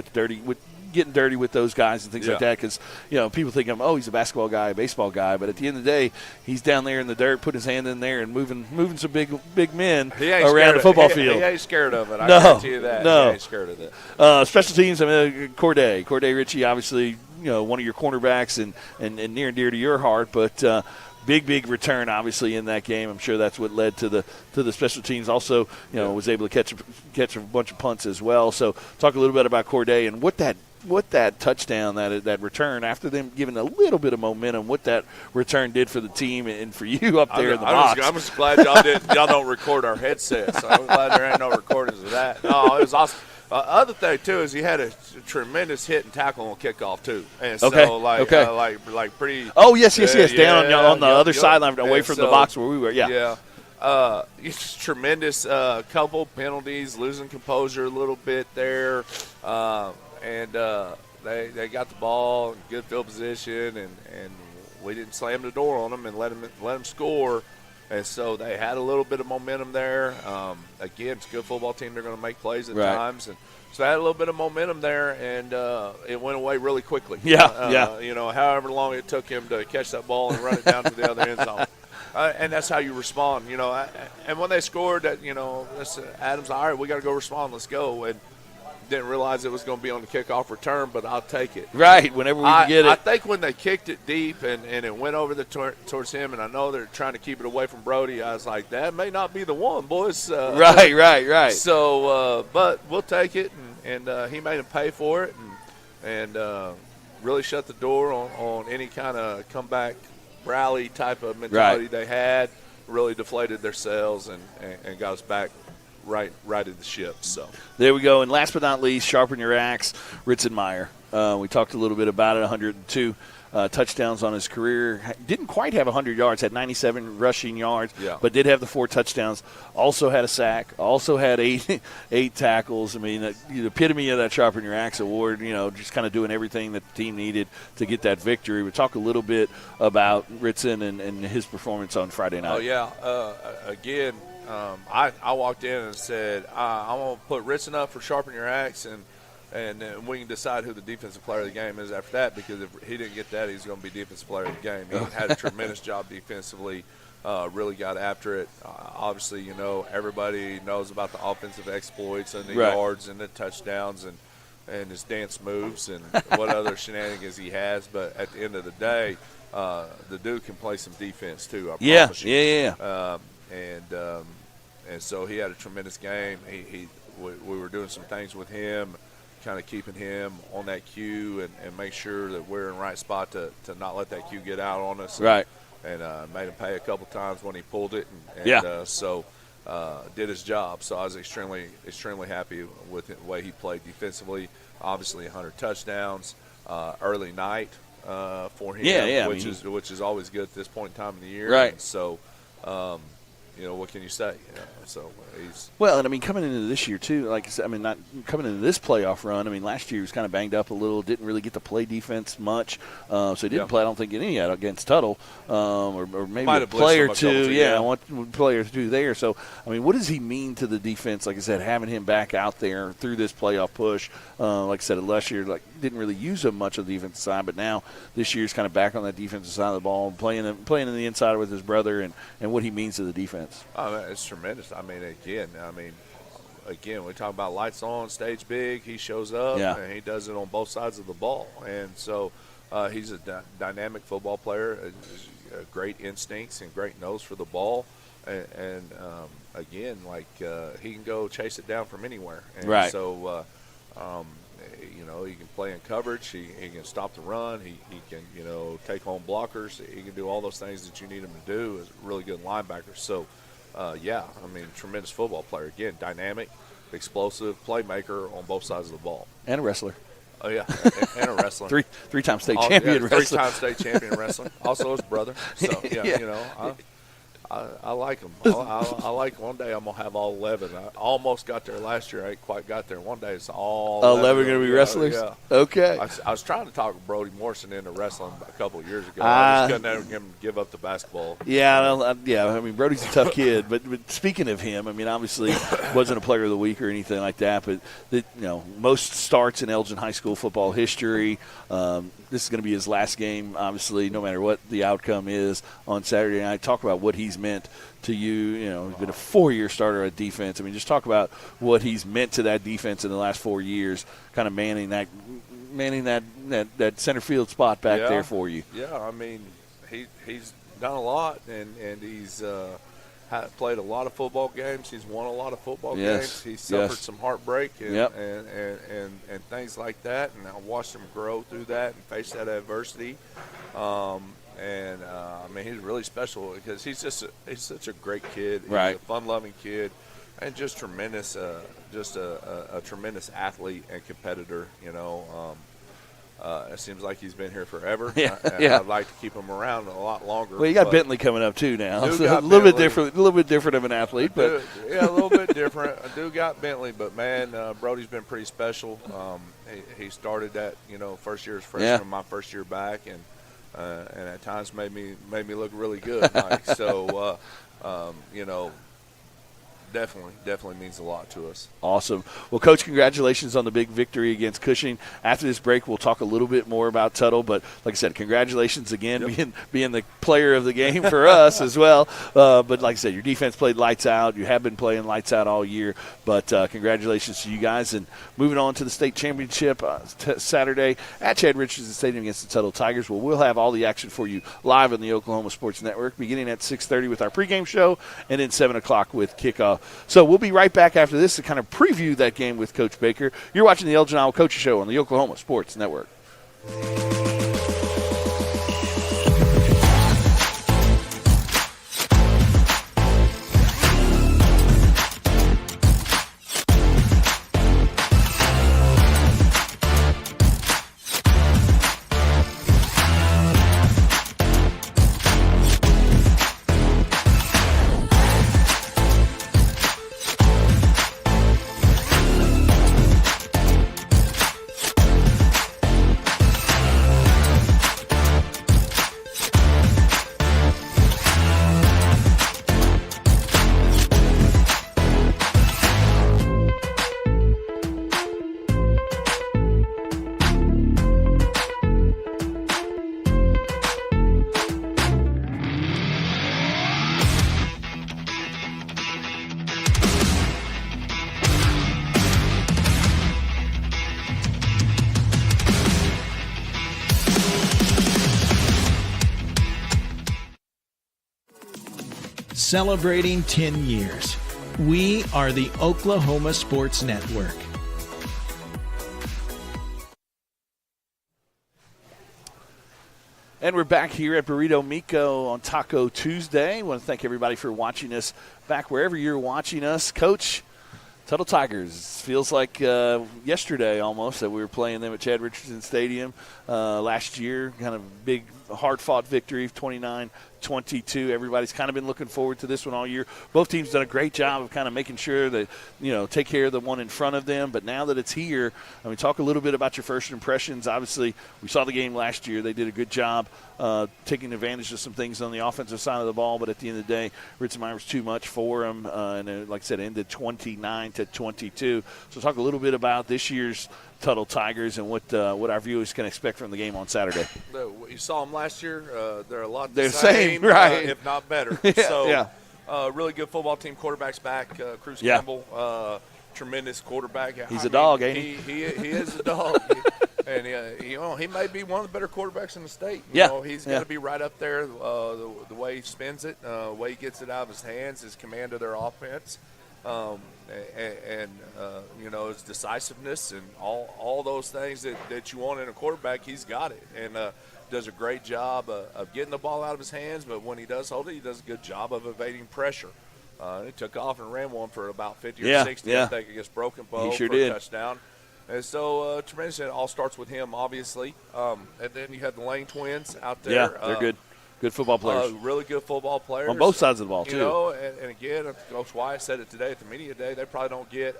Speaker 3: getting dirty with those guys and things like that, because people think he's a basketball guy, a baseball guy, but at the end of the day, he's down there in the dirt, putting his hand in there and moving some big men around the football field.
Speaker 5: He ain't scared of it. I guarantee you that.
Speaker 3: No,
Speaker 5: he ain't scared of it.
Speaker 3: Special teams. Corday Ritchie, obviously, one of your cornerbacks and near and dear to your heart, but. Big return, obviously, in that game. I'm sure that's what led to the special teams. Also, was able to catch a bunch of punts as well. So, talk a little bit about Corday and what that touchdown, that return, after them giving a little bit of momentum, what that return did for the team and for you up there in the box.
Speaker 5: I'm just glad y'all don't record our headsets. I'm glad there ain't no recordings of that. No, it was awesome. Other thing too is he had a tremendous hit and tackle on kickoff too, and so like pretty.
Speaker 3: Oh yes, down on the other sideline, away from the box where we were.
Speaker 5: It's tremendous. Couple penalties, losing composure a little bit there, and they got the ball in good field position, and we didn't slam the door on them and let them score. And so they had a little bit of momentum there. Again, it's a good football team. They're going to make plays at times. And so they had a little bit of momentum there, and it went away really quickly. However long it took him to catch that ball and run it down to the other end zone. And that's how you respond, And when they scored, Adams, all right, we got to go respond. Let's go. And didn't realize it was going to be on the kickoff return, but I'll take it.
Speaker 3: Right, whenever we can get it.
Speaker 5: I think when they kicked it deep and it went over towards him, and I know they're trying to keep it away from Brody, I was like, that may not be the one, boys.
Speaker 3: Right.
Speaker 5: So, but we'll take it, and he made him pay for it, and really shut the door on any kind of comeback rally type of mentality they had. Really deflated their sails and got us back right at the ship. So
Speaker 3: there we go. And last but not least, sharpen your axe, Ritzenmeyer. We talked a little bit about it. 102 touchdowns on his career. Didn't quite have 100 yards. Had 97 rushing yards, but did have the 4 touchdowns. Also had a sack. Also had eight tackles. The epitome of that sharpen your axe award. Just kind of doing everything that the team needed to get that victory. We talk a little bit about Ritzen and his performance on Friday night.
Speaker 5: Oh yeah. Again. I walked in and said, I'm going to put Ritson up for sharpen your axe, and we can decide who the defensive player of the game is after that, because if he didn't get that, he's going to be defensive player of the game. He had a tremendous job defensively, really got after it. Obviously, you know, everybody knows about the offensive exploits and the yards and the touchdowns and his dance moves and what other shenanigans he has. But at the end of the day, the dude can play some defense too, I promise you.
Speaker 2: Yeah.
Speaker 5: And so he had a tremendous game. We were doing some things with him, kind of keeping him on that cue and make sure that we're in the right spot to not let that cue get out on us.
Speaker 2: Right.
Speaker 5: And made him pay a couple times when he pulled it. So did his job. So I was extremely happy with the way he played defensively. Obviously 100 touchdowns, early night for him, which is always good at this point in time of the year.
Speaker 2: Right.
Speaker 5: And so, you know, what can you say? You know, so he's
Speaker 3: well, and I mean, coming into this year too, like I said, I mean, not coming into this playoff run. I mean, last year he was kind of banged up a little, didn't really get to play defense much, so he didn't play. I don't think any against Tuttle, or maybe
Speaker 5: Might
Speaker 3: a
Speaker 5: have
Speaker 3: play or
Speaker 5: blitzed him a couple
Speaker 3: two.
Speaker 5: times,
Speaker 3: One player or two there. So I mean, what does he mean to the defense? Like I said, having him back out there through this playoff push. Like I said, last year, like didn't really use him much of the defensive side, but now this year's kind of back on that defensive side of the ball, playing in the inside with his brother, and what he means to the defense.
Speaker 5: Oh, man, it's tremendous. I mean, again, we talk about lights on, stage big. He shows up, and he does it on both sides of the ball. And so he's a dynamic football player, great instincts and great nose for the ball. And again, like he can go chase it down from anywhere. And so, you know, he can play in coverage. He can stop the run. He can, you know, take home blockers. He can do all those things that you need him to do as a really good linebacker. So, tremendous football player. Again, dynamic, explosive, playmaker on both sides of the ball.
Speaker 3: And a wrestler.
Speaker 5: Oh, yeah, and a wrestler.
Speaker 3: Three-time state champion wrestler.
Speaker 5: 3-time state champion wrestling. Also his brother. So, you know, I like him. I like one day I'm going to have all 11. I almost got there last year. I ain't quite got there. One day it's all
Speaker 3: 11 going to be wrestlers?
Speaker 5: Yeah.
Speaker 3: Okay.
Speaker 5: I was trying to talk Brody Morrison into wrestling a couple of years ago. I just couldn't have him give up the basketball.
Speaker 3: Yeah, I mean, Brody's a tough kid. But speaking of him, I mean, obviously wasn't a player of the week or anything like that. But, you know, most starts in Elgin High School football history. This is going to be his last game, obviously, no matter what the outcome is on Saturday night. Talk about what he's meant to you. You know, he's been a 4-year starter at defense. I mean, just talk about what he's meant to that defense in the last 4 years, kind of manning that center field spot back there for you.
Speaker 5: Yeah, I mean, he's done a lot, and he's played a lot of football games. He's won a lot of football games. He's suffered some heartbreak and things like that, and I watched him grow through that and face that adversity. I mean, he's really special because he's such a great kid. He's a fun-loving kid, and just tremendous, a tremendous athlete and competitor. You know, it seems like he's been here forever. I'd like to keep him around a lot longer.
Speaker 3: Well, you got Bentley coming up too now, so a little bit different of an athlete, but
Speaker 5: a little bit different. I do got Bentley, but man, Brody's been pretty special. He started that, you know, first year as freshman, my first year back, and at times made me look really good. Like, so, you know, definitely means a lot to us.
Speaker 3: Awesome. Well, Coach, congratulations on the big victory against Cushing. After this break, we'll talk a little bit more about Tuttle, but like I said, congratulations again, being the player of the game for us as well. But like I said, your defense played lights out. You have been playing lights out all year, but congratulations to you guys. And moving on to the state championship Saturday at Chad Richardson Stadium against the Tuttle Tigers. Well, we'll have all the action for you live on the Oklahoma Sports Network, beginning at 6:30 with our pregame show, and then 7 o'clock with kickoff. So we'll be right back after this to kind of preview that game with Coach Baker. You're watching the Elgin Iowa Coaches Show on the Oklahoma Sports Network.
Speaker 4: celebrating 10 years. We are the Oklahoma Sports Network.
Speaker 3: And we're back here at Burrito Mico on Taco Tuesday. I want to thank everybody for watching us back wherever you're watching us. Coach, Tuttle Tigers, feels like yesterday almost that we were playing them at Chad Richardson Stadium last year. Kind of big, hard-fought victory, 29-22. Everybody's kind of been looking forward to this one all year. Both teams done a great job of kind of making sure that, take care of the one in front of them. But now that it's here, talk a little bit about your first impressions. Obviously, we saw the game last year. They did a good job taking advantage of some things on the offensive side of the ball. But at the end of the day, Ritzenmeyer was too much for them. And like I said, it ended 29-22. So talk a little bit about this year's Tuttle Tigers and what our viewers can expect from the game on Saturday.
Speaker 5: You saw them last year. They're a lot
Speaker 3: the same, right?
Speaker 5: If not better. Really good football team. Quarterback's back. Cruz Campbell, tremendous quarterback.
Speaker 3: He's a dog, ain't he?
Speaker 5: He is a dog. And he may be one of the better quarterbacks in the state. He's got to be right up there. The way he spins it, the way he gets it out of his hands, his command of their offense. His decisiveness and all those things that you want in a quarterback, he's got it. And does a great job of getting the ball out of his hands, but when he does hold it, he does a good job of evading pressure. He took off and ran one for about 50 or 60, I think, against Broken Bow for a touchdown. And so, tremendous. It all starts with him, obviously. And then you have the Lane twins out there.
Speaker 3: Yeah, they're good. Good football players.
Speaker 5: Really good football players.
Speaker 3: On both sides of the ball, too.
Speaker 5: And again, Coach Wyatt said it today at the media day, they probably don't get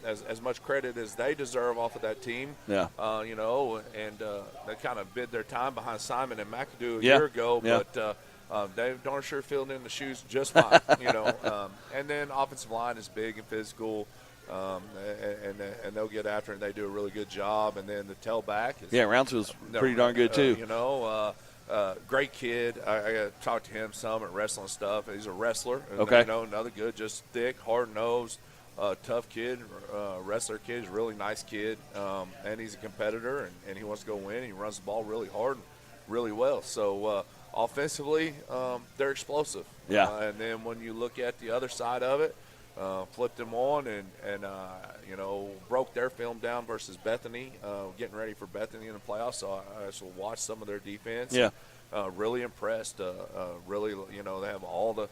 Speaker 5: as much credit as they deserve off of that team.
Speaker 3: Yeah.
Speaker 5: They kind of bid their time behind Simon and McAdoo a year ago, but they darn sure filled in the shoes just fine, And then offensive line is big and physical. And they'll get after it, and they do a really good job. And then the tailback is
Speaker 3: Rounsville's pretty darn good, too.
Speaker 5: Great kid. I got to talk to him some at wrestling stuff. He's a wrestler.
Speaker 3: Okay.
Speaker 5: Another good, just thick, hard-nosed, tough kid, wrestler kid. He's a really nice kid, and he's a competitor, and he wants to go win. He runs the ball really hard and really well. So offensively, they're explosive.
Speaker 3: Yeah.
Speaker 5: And then when you look at the other side of it, flipped them on and broke their film down versus Bethany, getting ready for Bethany in the playoffs. So I actually watched some of their defense.
Speaker 3: Yeah.
Speaker 5: Really impressed. Really, they have all the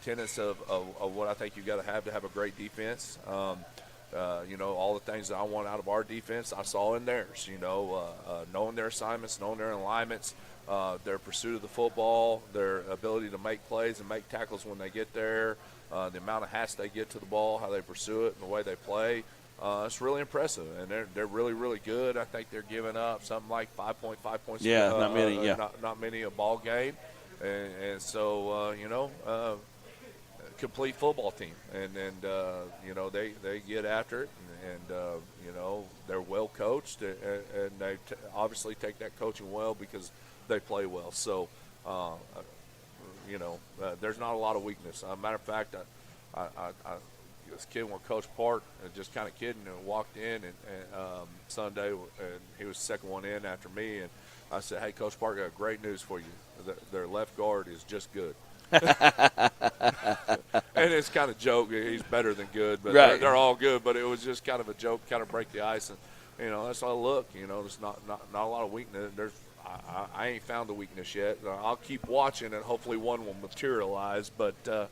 Speaker 5: tenets of what I think you got to have a great defense. All the things that I want out of our defense, I saw in theirs. Knowing their assignments, knowing their alignments, their pursuit of the football, their ability to make plays and make tackles when they get there. The amount of hats they get to the ball, how they pursue it, and the way they play, it's really impressive. And they're really, really good. I think they're giving up something like 5.5 points.
Speaker 3: Yeah, not many.
Speaker 5: Not many a ball game, and so complete football team. And they get after it, and they're well coached, and they obviously take that coaching well because they play well. So. There's not a lot of weakness. Matter of fact, I was kidding with Coach Park, just kind of kidding, and walked in and Sunday, and he was the second one in after me, and I said, "Hey, Coach Park, I got great news for you. Their left guard is just good." And it's kind of joke. He's better than good, but they're all good. But it was just kind of a joke, kind of break the ice, and that's how I look. There's not a lot of weakness. I ain't found the weakness yet. I'll keep watching, and hopefully one will materialize. But they're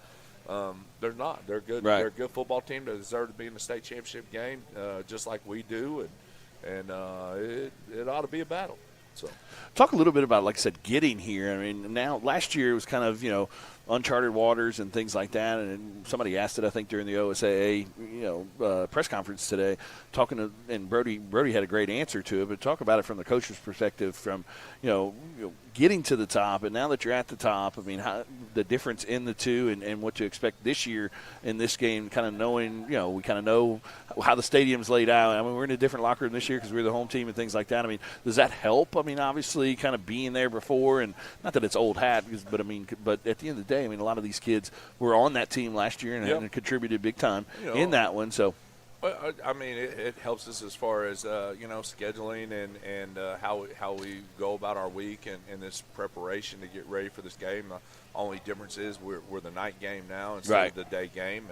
Speaker 5: not. They're good.
Speaker 3: Right.
Speaker 5: They're a good football team. They deserve to be in the state championship game, just like we do. And it ought to be a battle. So,
Speaker 3: talk a little bit about, like I said, getting here. Now last year it was kind of uncharted waters and things like that. And somebody asked it, I think, during the OSAA press conference today, and Brody had a great answer to it. But talk about it from the coach's perspective, from getting to the top, and now that you're at the top, how the difference in the two, and what to expect this year in this game. Kind of knowing, we kind of know how the stadium's laid out. We're in a different locker room this year because we're the home team and things like that. Does that help? Obviously, kind of being there before, and not that it's old hat, but at the end of the day, a lot of these kids were on that team last year and contributed big time in that one. So,
Speaker 5: Well, I mean, it helps us as far as scheduling and how we go about our week and this preparation to get ready for this game. The only difference is we're the night game now instead of the day game,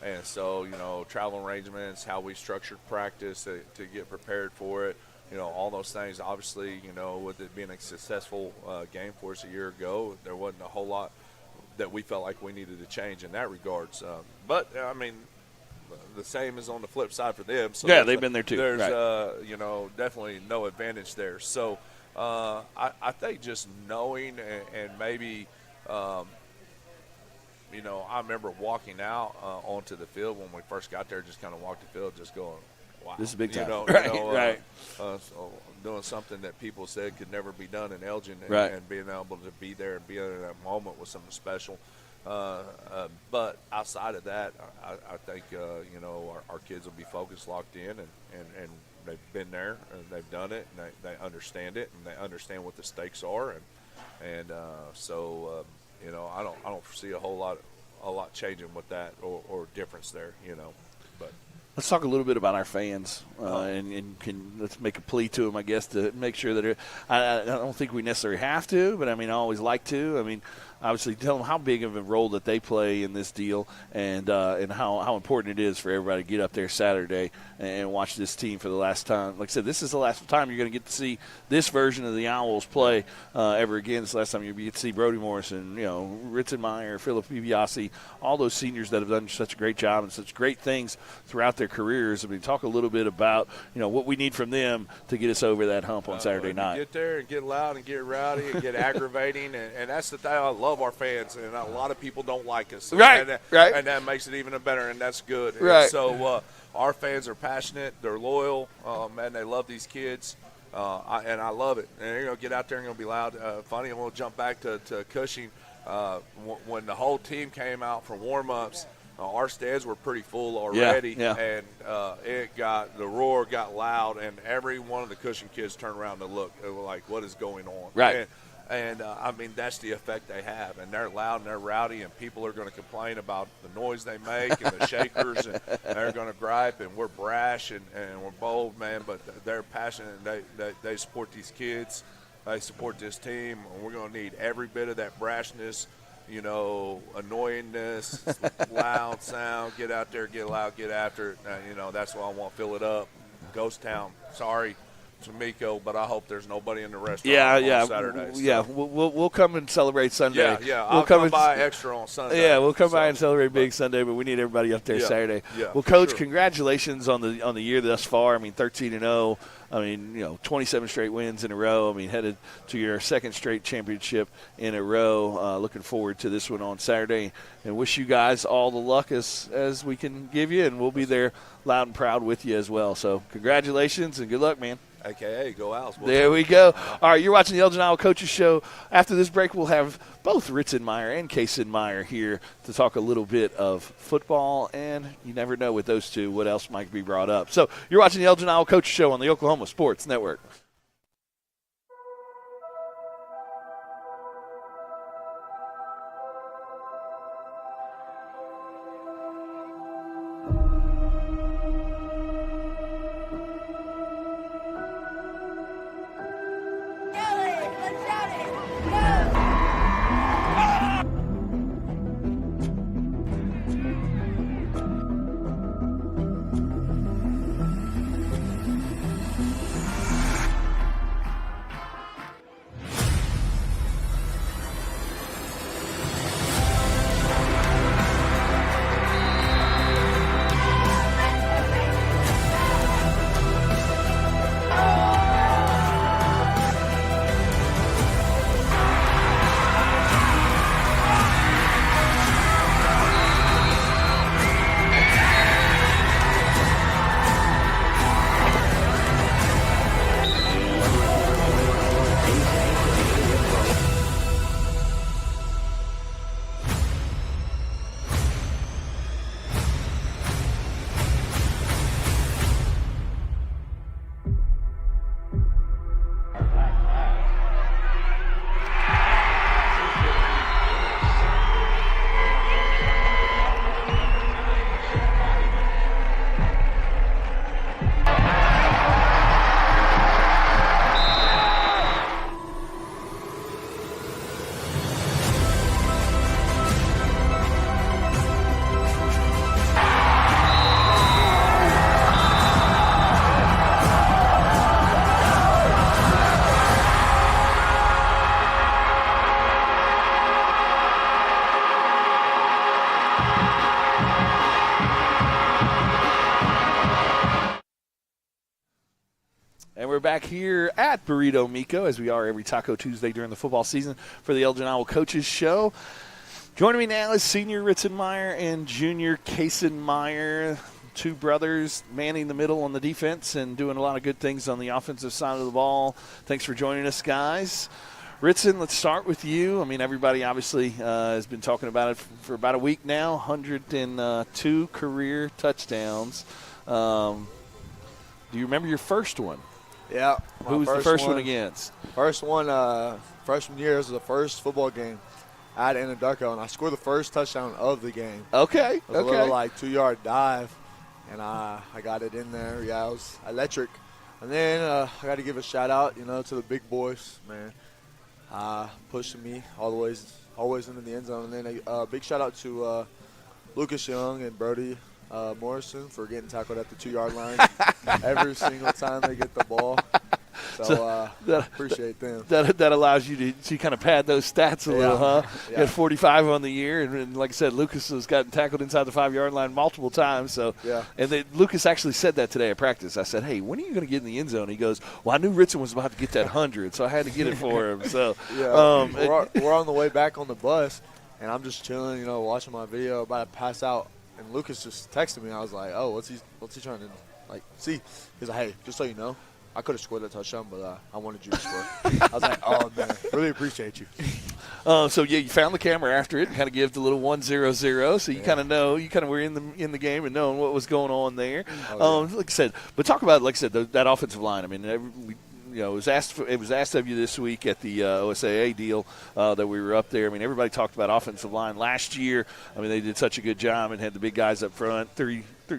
Speaker 5: and so travel arrangements, how we structured practice to get prepared for it. All those things. Obviously, with it being a successful game for us a year ago, there wasn't a whole lot that we felt like we needed to change in that regards. But I mean, the same is on the flip side for them. So
Speaker 3: yeah, they've been there too.
Speaker 5: There's
Speaker 3: right.
Speaker 5: Definitely no advantage there. So I think just knowing and maybe I remember walking out onto the field when we first got there, just kind of walked the field, just going, wow.
Speaker 3: This is big time.
Speaker 5: Right. So doing something that people said could never be done in Elgin, and being able to be there and be in that moment was something special. But outside of that, I think our kids will be focused, locked in, and they've been there, and they've done it, and they understand it, and they understand what the stakes are, so I don't foresee a lot changing with that or difference there, but.
Speaker 3: Let's talk a little bit about our fans, and let's make a plea to them, I guess, to make sure that I don't think we necessarily have to, but I mean, I always like to. I mean, obviously, tell them how big of a role that they play in this deal, and how important it is for everybody to get up there Saturday and watch this team for the last time. Like I said, this is the last time you're going to get to see this version of the Owls play ever again. It's the last time you get to see Brody Morrison, Ritzenmeyer, Philip Bibiasi, all those seniors that have done such a great job and such great things throughout their careers. I mean, talk a little bit about what we need from them to get us over that hump on Saturday night.
Speaker 5: Get there and get loud and get rowdy and get aggravating, and that's the thing. I love our fans, and a lot of people don't like us.
Speaker 3: Right.
Speaker 5: And that makes it even better, and that's good.
Speaker 3: Right.
Speaker 5: And so our fans are passionate. They're loyal. Man, they love these kids. And I love it. And they're going to get out there and going to be loud. Funny, and we'll jump back to Cushing. When the whole team came out for warm-ups, our stands were pretty full already, and the roar got loud, and every one of the Cushing kids turned around to look. They were like, what is going on?
Speaker 3: Right.
Speaker 5: And I mean, that's the effect they have. And they're loud and they're rowdy, and people are going to complain about the noise they make and the shakers, and they're going to gripe, and we're brash and we're bold, man, but they're passionate, and they support these kids. They support this team, and we're going to need every bit of that brashness, annoyingness, loud sound, get out there, get loud, get after it. That's what I want. Fill it up. Ghost town. Sorry to Miko, but I hope there's nobody in the restaurant on Saturday.
Speaker 3: So. We'll come and celebrate Sunday.
Speaker 5: I'll come by extra on Sunday.
Speaker 3: Yeah, we'll come by and celebrate big Sunday, but we need everybody up there Saturday.
Speaker 5: Yeah,
Speaker 3: well, Coach, congratulations on the year thus far. I mean, 13-0. I mean, 27 straight wins in a row. I mean, headed to your second straight championship in a row. Looking forward to this one on Saturday, and wish you guys all the luck as we can give you, and we'll be there loud and proud with you as well. So congratulations and good luck, man.
Speaker 5: AKA, go Owls.
Speaker 3: There we go. All right, you're watching the Elgin Iowa Coaches Show. After this break, we'll have both Ritzenmeyer and Kaysen-Meyer here to talk a little bit of football, and you never know with those two what else might be brought up. So you're watching the Elgin Iowa Coaches Show on the Oklahoma Sports Network. back here at Burrito Mico, as we are every Taco Tuesday during the football season for the Elgin Owl Coaches Show. Joining me now is senior Ritzenmeyer and junior Kaysen-Meyer, two brothers manning the middle on the defense and doing a lot of good things on the offensive side of the ball. Thanks for joining us, guys. Ritzen, let's start with you. I mean, everybody obviously has been talking about it for about a week now, 102 career touchdowns. Do you remember your first one?
Speaker 6: Yeah.
Speaker 3: Who was the first one against?
Speaker 6: First one, freshman year, was the first football game at Anadarko, and I scored the first touchdown of the game.
Speaker 3: Okay.
Speaker 6: It was a little, 2-yard dive, and I got it in there. Yeah, it was electric. And then I got to give a shout-out, to the big boys, man. Pushing me always into the end zone. And then a big shout-out to Lucas Young and Brody Morrison for getting tackled at the 2-yard line every single time they get the ball. So appreciate them.
Speaker 3: That allows you to kind of pad those stats a little, huh?
Speaker 6: Yeah.
Speaker 3: You got 45 on the year, and like I said, Lucas has gotten tackled inside the 5-yard line multiple times. So,
Speaker 6: yeah.
Speaker 3: And Lucas actually said that today at practice. I said, "Hey, when are you going to get in the end zone?" He goes, "Well, I knew Ritzen was about to get that 100, so I had to get it for him." So,
Speaker 6: yeah, we're on the way back on the bus, and I'm just chilling, watching my video, about to pass out, and Lucas just texted me. I was like, "Oh, what's he trying to see?" He's like, "Hey, just so you know, I could have scored that touchdown, but I wanted you to score." I was like, "Oh, man, really appreciate you."
Speaker 3: So, you found the camera after it and kind of gave the little 1-0-0. So you kind of know, you kind of were in the game and knowing what was going on there. Like I said, but talk about, like I said, that offensive line. I mean, it was asked of you this week at the OSAA deal that we were up there. I mean, everybody talked about offensive line last year. I mean, they did such a good job and had the big guys up front,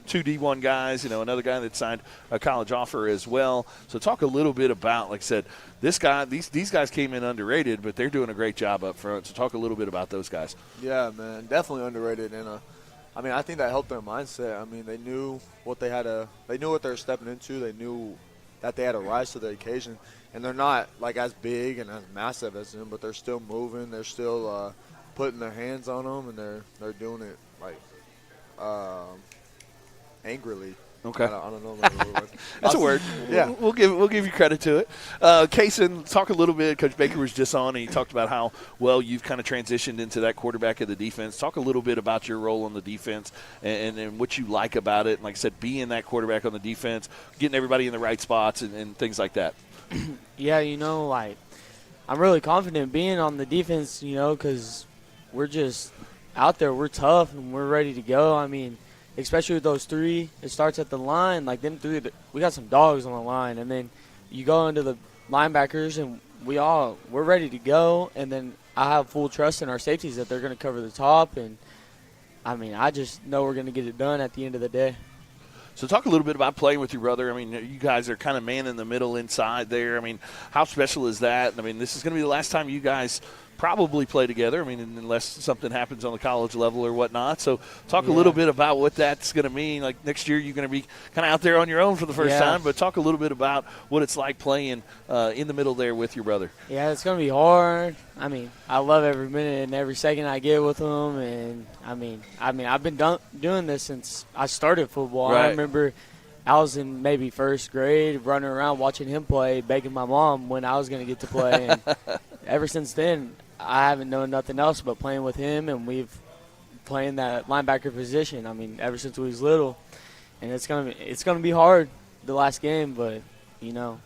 Speaker 3: two D1 guys, another guy that signed a college offer as well. So talk a little bit about, like I said, these guys came in underrated, but they're doing a great job up front. So talk a little bit about those guys.
Speaker 6: Yeah, man, definitely underrated. And I think that helped their mindset. I mean, they knew what they were stepping into. They knew that they had to rise to the occasion. And they're not as big and as massive as them, but they're still moving. They're still putting their hands on them, and they're doing it angrily.
Speaker 3: Okay.
Speaker 6: I don't know what the word was.
Speaker 3: That's a word.
Speaker 6: Yeah.
Speaker 3: We'll give you credit to it. Kaysen, talk a little bit. Coach Baker was just on, and he talked about how well you've kind of transitioned into that quarterback of the defense. Talk a little bit about your role on the defense and what you like about it. And like I said, being that quarterback on the defense, getting everybody in the right spots and things like that.
Speaker 7: Yeah, I'm really confident being on the defense, because we're just out there. We're tough, and we're ready to go. I mean, especially with those three, it starts at the line. Them three, we got some dogs on the line. And then you go into the linebackers, and we're ready to go. And then I have full trust in our safeties that they're going to cover the top. And, I just know we're going to get it done at the end of the day.
Speaker 3: So talk a little bit about playing with your brother. I mean, you guys are kind of man in the middle inside there. I mean, how special is that? I mean, this is going to be the last time you guys probably play together. I mean, unless something happens on the college level or whatnot. So talk a little bit about what that's going to mean. Like next year you're going to be kind of out there on your own for the first time, but talk a little bit about what it's like playing in the middle there with your brother.
Speaker 7: Yeah, it's going to be hard. I love every minute and every second I get with him. And, I've been doing this since I started football.
Speaker 3: Right.
Speaker 7: I remember I was in maybe first grade running around watching him play, begging my mom when I was going to get to play. And ever since then, I haven't known nothing else but playing with him, and we've playing that linebacker position. Ever since we was little, and it's gonna be hard the last game, but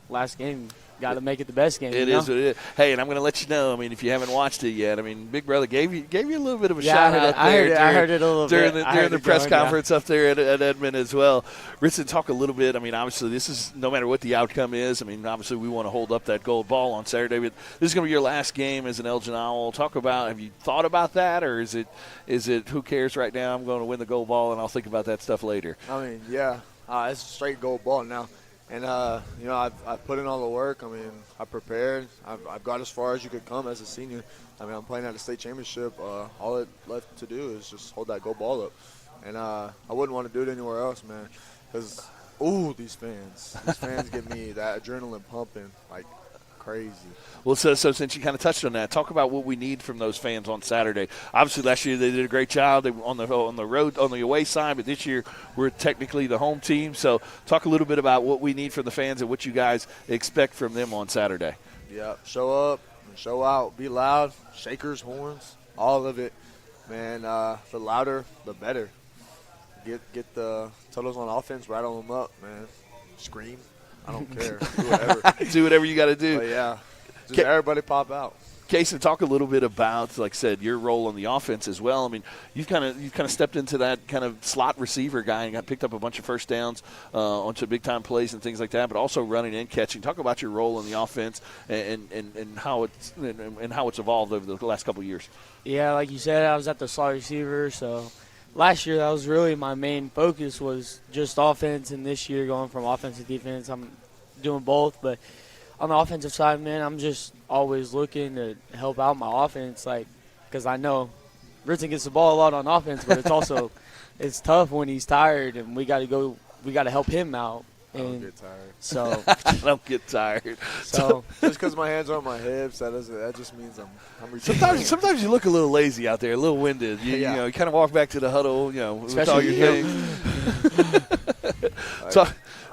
Speaker 7: last game got to make it the best game.
Speaker 3: It is what it is. Hey, and I'm going to let you know. If you haven't watched it yet, Big Brother gave you a little bit of a shout out there.
Speaker 7: I heard it a little
Speaker 3: bit during the press conference up there at Edmond as well. Richard, talk a little bit. Obviously, this is no matter what the outcome is. Obviously, we want to hold up that gold ball on Saturday, but this is going to be your last game as an Elgin Owl. Talk about, have you thought about that, or is it who cares right now? I'm going to win the gold ball, and I'll think about that stuff later.
Speaker 6: It's a straight gold ball now. And, I've put in all the work. I prepared. I've got as far as you could come as a senior. I'm playing at a state championship. All it left to do is just hold that gold ball up. And I wouldn't want to do it anywhere else, man. Because, these fans get me that adrenaline pumping like crazy.
Speaker 3: Well, so since you kind of touched on that, talk about what we need from those fans on Saturday. Obviously, last year they did a great job on the road on the away side, but this year we're technically the home team. So talk a little bit about what we need from the fans and what you guys expect from them on Saturday.
Speaker 6: Yeah, show up, show out, be loud, shakers, horns, all of it, man. The louder, the better. Get the totals on offense, rattle them up, man. Scream. I don't care. Do whatever.
Speaker 3: Do whatever you got to do.
Speaker 6: But yeah, just everybody pop out.
Speaker 3: Casey, talk a little bit about, like I said, your role on the offense as well. I mean, you've kind of stepped into that kind of slot receiver guy and got picked up a bunch of first downs onto big time plays and things like that, but also running and catching. Talk about your role in the offense and how it's evolved over the last couple of years.
Speaker 7: Yeah, like you said, I was at the slot receiver, so last year that was really my main focus was just offense, and this year going from offense to defense, I'm doing both, but on the offensive side, man, I'm just always looking to help out my offense, because I know Ritson gets the ball a lot on offense, but it's also it's tough when he's tired, and we got to help him out.
Speaker 6: I don't get tired.
Speaker 7: So
Speaker 3: I don't get tired.
Speaker 7: So
Speaker 6: just because my hands are on my hips, that just means I'm retired.
Speaker 3: Sometimes you look a little lazy out there, a little winded. You know, you kind of walk back to the huddle, with all your things.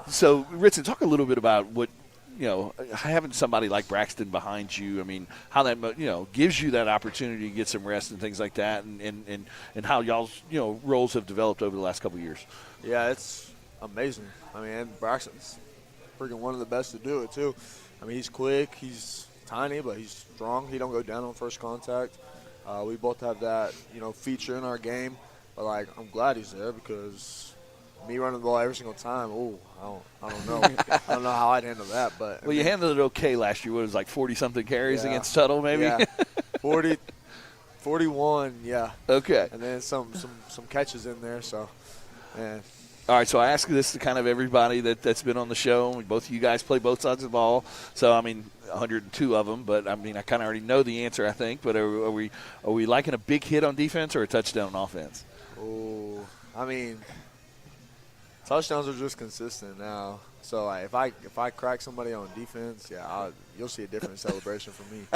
Speaker 3: So Ritson, talk a little bit about what. Having somebody like Braxton behind you, I mean, how that, gives you that opportunity to get some rest and things like that, and how y'all's, roles have developed over the last couple of years.
Speaker 6: Yeah, it's amazing. I mean, and Braxton's freaking one of the best to do it, too. I mean, he's quick, he's tiny, but he's strong. He don't go down on first contact. We both have that, feature in our game. But, I'm glad he's there because me running the ball every single time, I don't know. I don't know how I'd handle that. But
Speaker 3: you handled it okay last year. What was it, like 40-something carries against Tuttle, maybe?
Speaker 6: Yeah, 40, 41, yeah.
Speaker 3: Okay.
Speaker 6: And then some catches in there, so, man.
Speaker 3: All right, so I ask this to kind of everybody that's been on the show. Both of you guys play both sides of the ball. So, 102 of them. But, I kind of already know the answer, I think. But are we liking a big hit on defense or a touchdown on offense?
Speaker 6: Oh, touchdowns are just consistent now. So if I crack somebody on defense, you'll see a different celebration from me.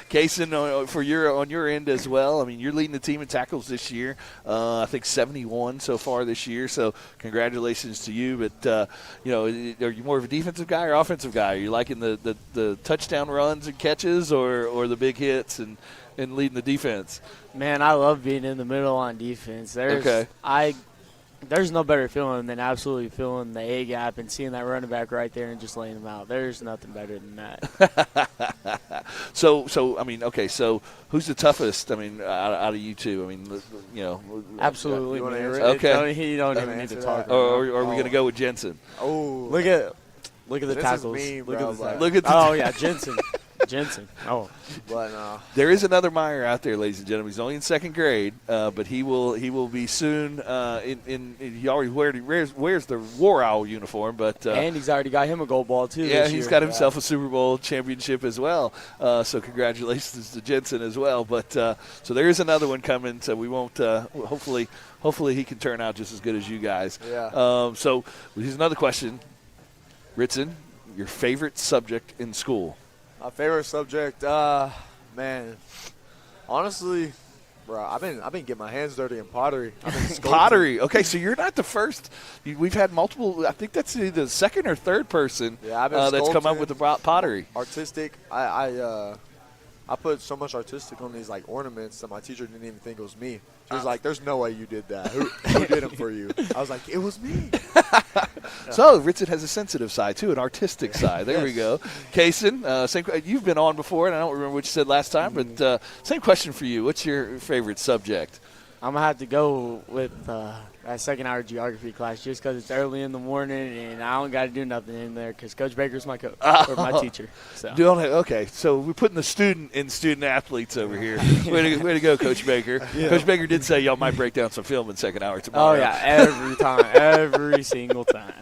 Speaker 3: Kaysen, on your end as well. You're leading the team in tackles this year. I think 71 so far this year. So congratulations to you. But are you more of a defensive guy or offensive guy? Are you liking the touchdown runs and catches or the big hits and leading the defense?
Speaker 7: Man, I love being in the middle on defense. There's no better feeling than absolutely feeling the A gap and seeing that running back right there and just laying him out. There's nothing better than that.
Speaker 3: So who's the toughest? Out of you two?
Speaker 7: Absolutely.
Speaker 3: Okay.
Speaker 7: You don't even need to talk.
Speaker 3: Or are we going to go with Jensen?
Speaker 6: Oh,
Speaker 7: look at the
Speaker 6: this
Speaker 7: tackles.
Speaker 6: Is me,
Speaker 7: look
Speaker 6: bro,
Speaker 7: at the
Speaker 6: like-
Speaker 3: Look at the
Speaker 7: oh yeah, Jensen. Oh,
Speaker 6: but
Speaker 3: there is another Meyer out there, ladies and gentlemen. He's only in second grade, but he will be soon. He already wears the War Owl uniform, but
Speaker 7: and he's already got him a gold ball too.
Speaker 3: yeah,
Speaker 7: this
Speaker 3: he's
Speaker 7: year.
Speaker 3: got himself a Super Bowl championship as well. So congratulations to Jensen as well. But so there is another one coming. So we won't. Hopefully he can turn out just as good as you guys.
Speaker 6: Yeah.
Speaker 3: So here's another question, Ritson. Your favorite subject in school?
Speaker 6: My favorite subject, man, honestly, bro, I've been getting my hands dirty in pottery. I've been sculpting.
Speaker 3: Pottery. Okay, so you're not the first. We've had multiple. I think that's the second or third person
Speaker 6: I've been
Speaker 3: that's come up
Speaker 6: sculpting,
Speaker 3: with the pottery.
Speaker 6: Artistic. I put so much artistic on these ornaments that my teacher didn't even think it was me. She was like, "There's no way you did that. Who did them for you?" I was like, "It was me."
Speaker 3: So Ritson has a sensitive side too, an artistic side. There we go. Kaysen, same. You've been on before, and I don't remember what you said last time, but same question for you. What's your favorite subject?
Speaker 7: I'm gonna have to go with that second-hour geography class just because it's early in the morning and I don't got to do nothing in there because Coach Baker's my coach or my teacher. So.
Speaker 3: Okay, so we're putting the student athletes over here. Way to go, Coach Baker. Yeah. Coach Baker did say y'all might break down some film in second hour tomorrow.
Speaker 7: Oh yeah, every time, every single time.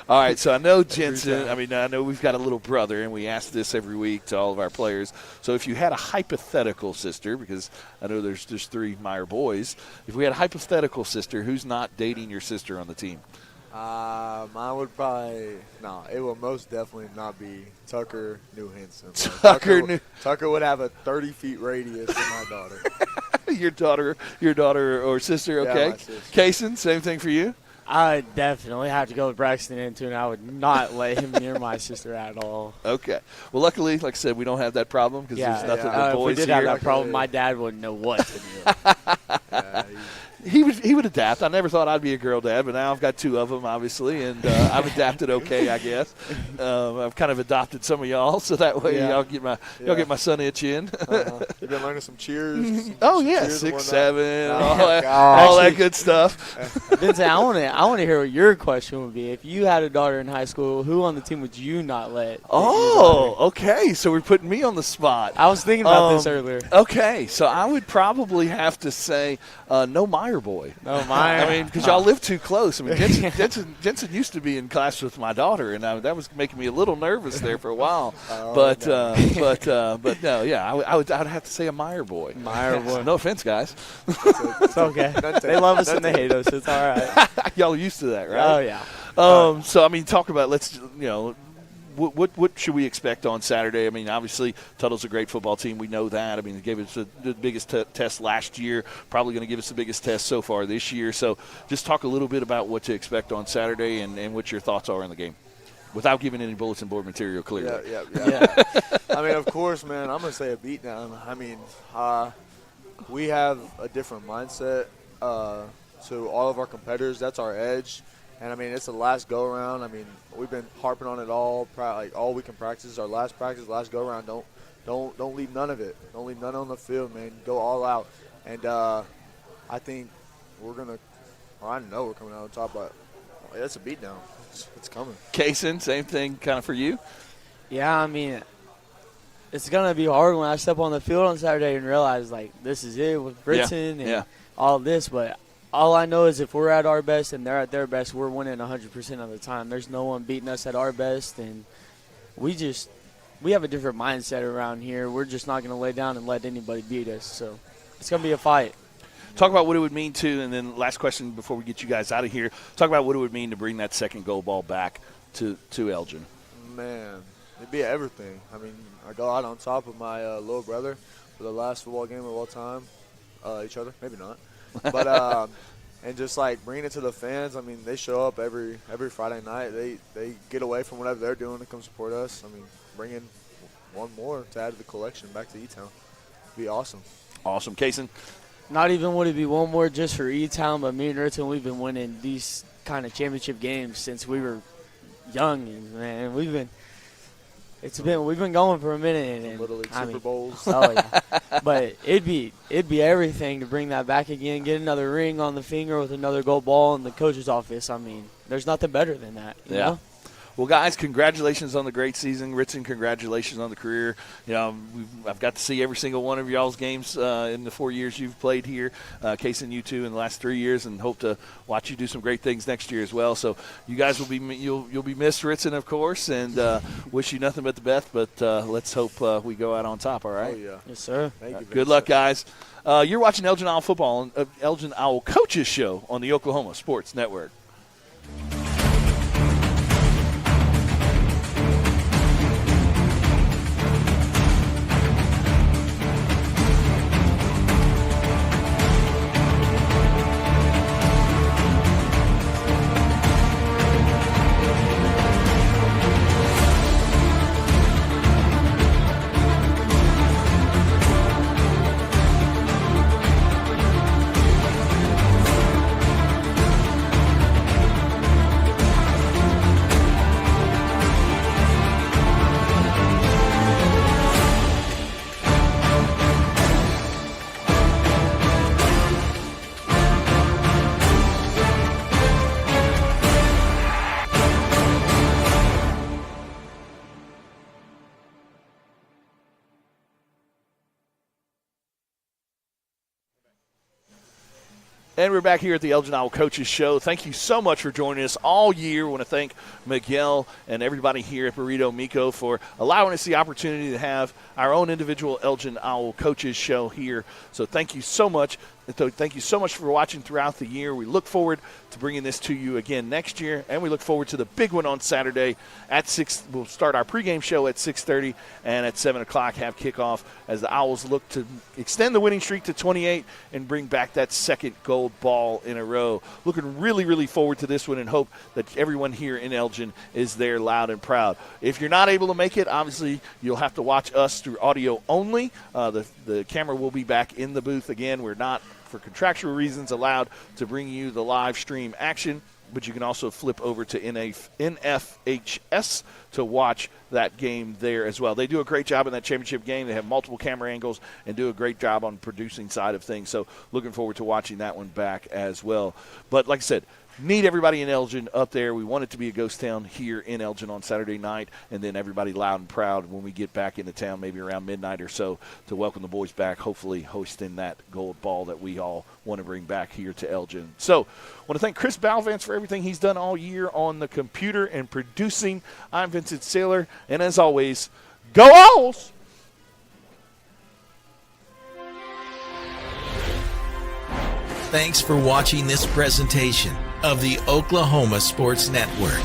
Speaker 3: All right, so I know Jensen. I know we've got a little brother, and we ask this every week to all of our players. So if you had a hypothetical sister, because I know there's just 3 Meyer boys, if we had a hypothetical sister, who's not dating your sister on the team?
Speaker 6: Mine would probably it will most definitely not be Tucker New Henson. Tucker would have a 30 feet radius to my daughter.
Speaker 3: your daughter or sister, okay?
Speaker 6: Yeah, my sister.
Speaker 3: Kaysen, same thing for you?
Speaker 7: I definitely have to go with Braxton Into, and I would not let him near my sister at all.
Speaker 3: Okay. Well, luckily, like I said, we don't have that problem because there's nothing but boys
Speaker 7: if we did
Speaker 3: here.
Speaker 7: have that problem, my dad wouldn't know what to do.
Speaker 3: He would adapt. I never thought I'd be a girl dad, but now I've got 2 of them, obviously, and I've adapted okay, I guess. I've kind of adopted some of y'all, so that way y'all get my son itch in.
Speaker 6: You've been learning some cheers.
Speaker 3: Cheers 6, 7, all that good stuff.
Speaker 7: Vincent, I want to hear what your question would be. If you had a daughter in high school, who on the team would you not let?
Speaker 3: Oh, okay. So we're putting me on the spot.
Speaker 7: I was thinking about this earlier.
Speaker 3: Okay, so I would probably have to say no Meyer boy.
Speaker 7: No Meyer.
Speaker 3: I mean, because y'all live too close. I mean, Jensen used to be in class with my daughter, and that was making me a little nervous there for a while. But no, yeah, I would have to say a Meyer boy.
Speaker 7: Meyer boy.
Speaker 3: No offense, guys.
Speaker 7: It's okay. They love us and they hate us. It's all right.
Speaker 3: Y'all are used to that, right?
Speaker 7: Oh yeah.
Speaker 3: So I mean, talk about what should we expect on Saturday? I mean, obviously, Tuttle's a great football team. We know that. I mean, they gave us the biggest test last year, probably going to give us the biggest test so far this year. So just talk a little bit about what to expect on Saturday and what your thoughts are in the game without giving any bulletin board material, clearly.
Speaker 6: Yeah. I mean, of course, man, I'm going to say a beatdown. I mean, we have a different mindset to all of our competitors. That's our edge. And, I mean, it's the last go-around. I mean, we've been harping on it all week in practice. Our last practice, last go-around. Don't leave none of it. Don't leave none on the field, man. Go all out. And I think we're going to – I know we're coming out on top, but it's a beatdown. It's coming.
Speaker 3: Kaysen, same thing kind of for you?
Speaker 7: Yeah, I mean, it's going to be hard when I step on the field on Saturday and realize, like, this is it with Britain and all this, but – all I know is if we're at our best and they're at their best, we're winning 100% of the time. There's no one beating us at our best, and we have a different mindset around here. We're just not going to lay down and let anybody beat us. So it's going to be a fight.
Speaker 3: Talk about what it would mean to, and then last question before we get you guys out of here, talk about what it would mean to bring that second goal ball back to Elgin.
Speaker 6: Man, it'd be everything. I mean, I go out on top of my little brother for the last football game of all time. Each other, maybe not. But and just like bringing it to the fans. I mean, they show up every Friday night. They get away from whatever they're doing to come support us. I mean, bring in one more to add to the collection back to E-Town. Be awesome.
Speaker 3: Awesome, Kaysen.
Speaker 7: Not even would it be one more just for E-Town, but me and Riton, we've been winning these kind of championship games since we were young, and man, we've been going for a minute, and
Speaker 6: Little League Super Bowls.
Speaker 7: Oh yeah, but it'd be everything to bring that back again, get another ring on the finger with another gold ball in the coach's office. I mean, there's nothing better than that. You know?
Speaker 3: Well, guys, congratulations on the great season. Ritson, congratulations on the career. You know, I've got to see every single one of y'all's games in the 4 years you've played here. Kaysen, you two in the last 3 years, and hope to watch you do some great things next year as well. So you guys will be you'll be missed, Ritson, of course, and wish you nothing but the best. But let's hope we go out on top. All right.
Speaker 6: Oh yeah.
Speaker 7: Yes, sir.
Speaker 6: Thank you.
Speaker 3: Good luck, guys. You're watching Elgin Owl Football, Elgin Owl Coaches Show on the Oklahoma Sports Network. And we're back here at the Elgin Owl Coaches Show. Thank you so much for joining us all year. I want to thank Miguel and everybody here at Burrito Miko for allowing us the opportunity to have our own individual Elgin Owl Coaches Show here. So thank you so much. So thank you so much for watching throughout the year. We look forward to bringing this to you again next year, and we look forward to the big one on Saturday at 6. We'll start our pregame show at 6:30, and at 7 o'clock have kickoff as the Owls look to extend the winning streak to 28 and bring back that second gold ball in a row. Looking really, really forward to this one and hope that everyone here in Elgin is there loud and proud. If you're not able to make it, obviously you'll have to watch us through audio only. The camera will be back in the booth again. We're not, for contractual reasons, allowed to bring you the live stream action, but you can also flip over to NFHS to watch that game there as well. They do a great job in that championship game. They have multiple camera angles and do a great job on producing side of things. So looking forward to watching that one back as well. But like I said, need everybody in Elgin up there. We want it to be a ghost town here in Elgin on Saturday night, and then everybody loud and proud when we get back into town, maybe around midnight or so, to welcome the boys back, hopefully hosting that gold ball that we all want to bring back here to Elgin. So I want to thank Chris Balvance for everything he's done all year on the computer and producing. I'm Vincent Saylor, and as always, go Owls!
Speaker 4: Thanks for watching this presentation of the Oklahoma Sports Network.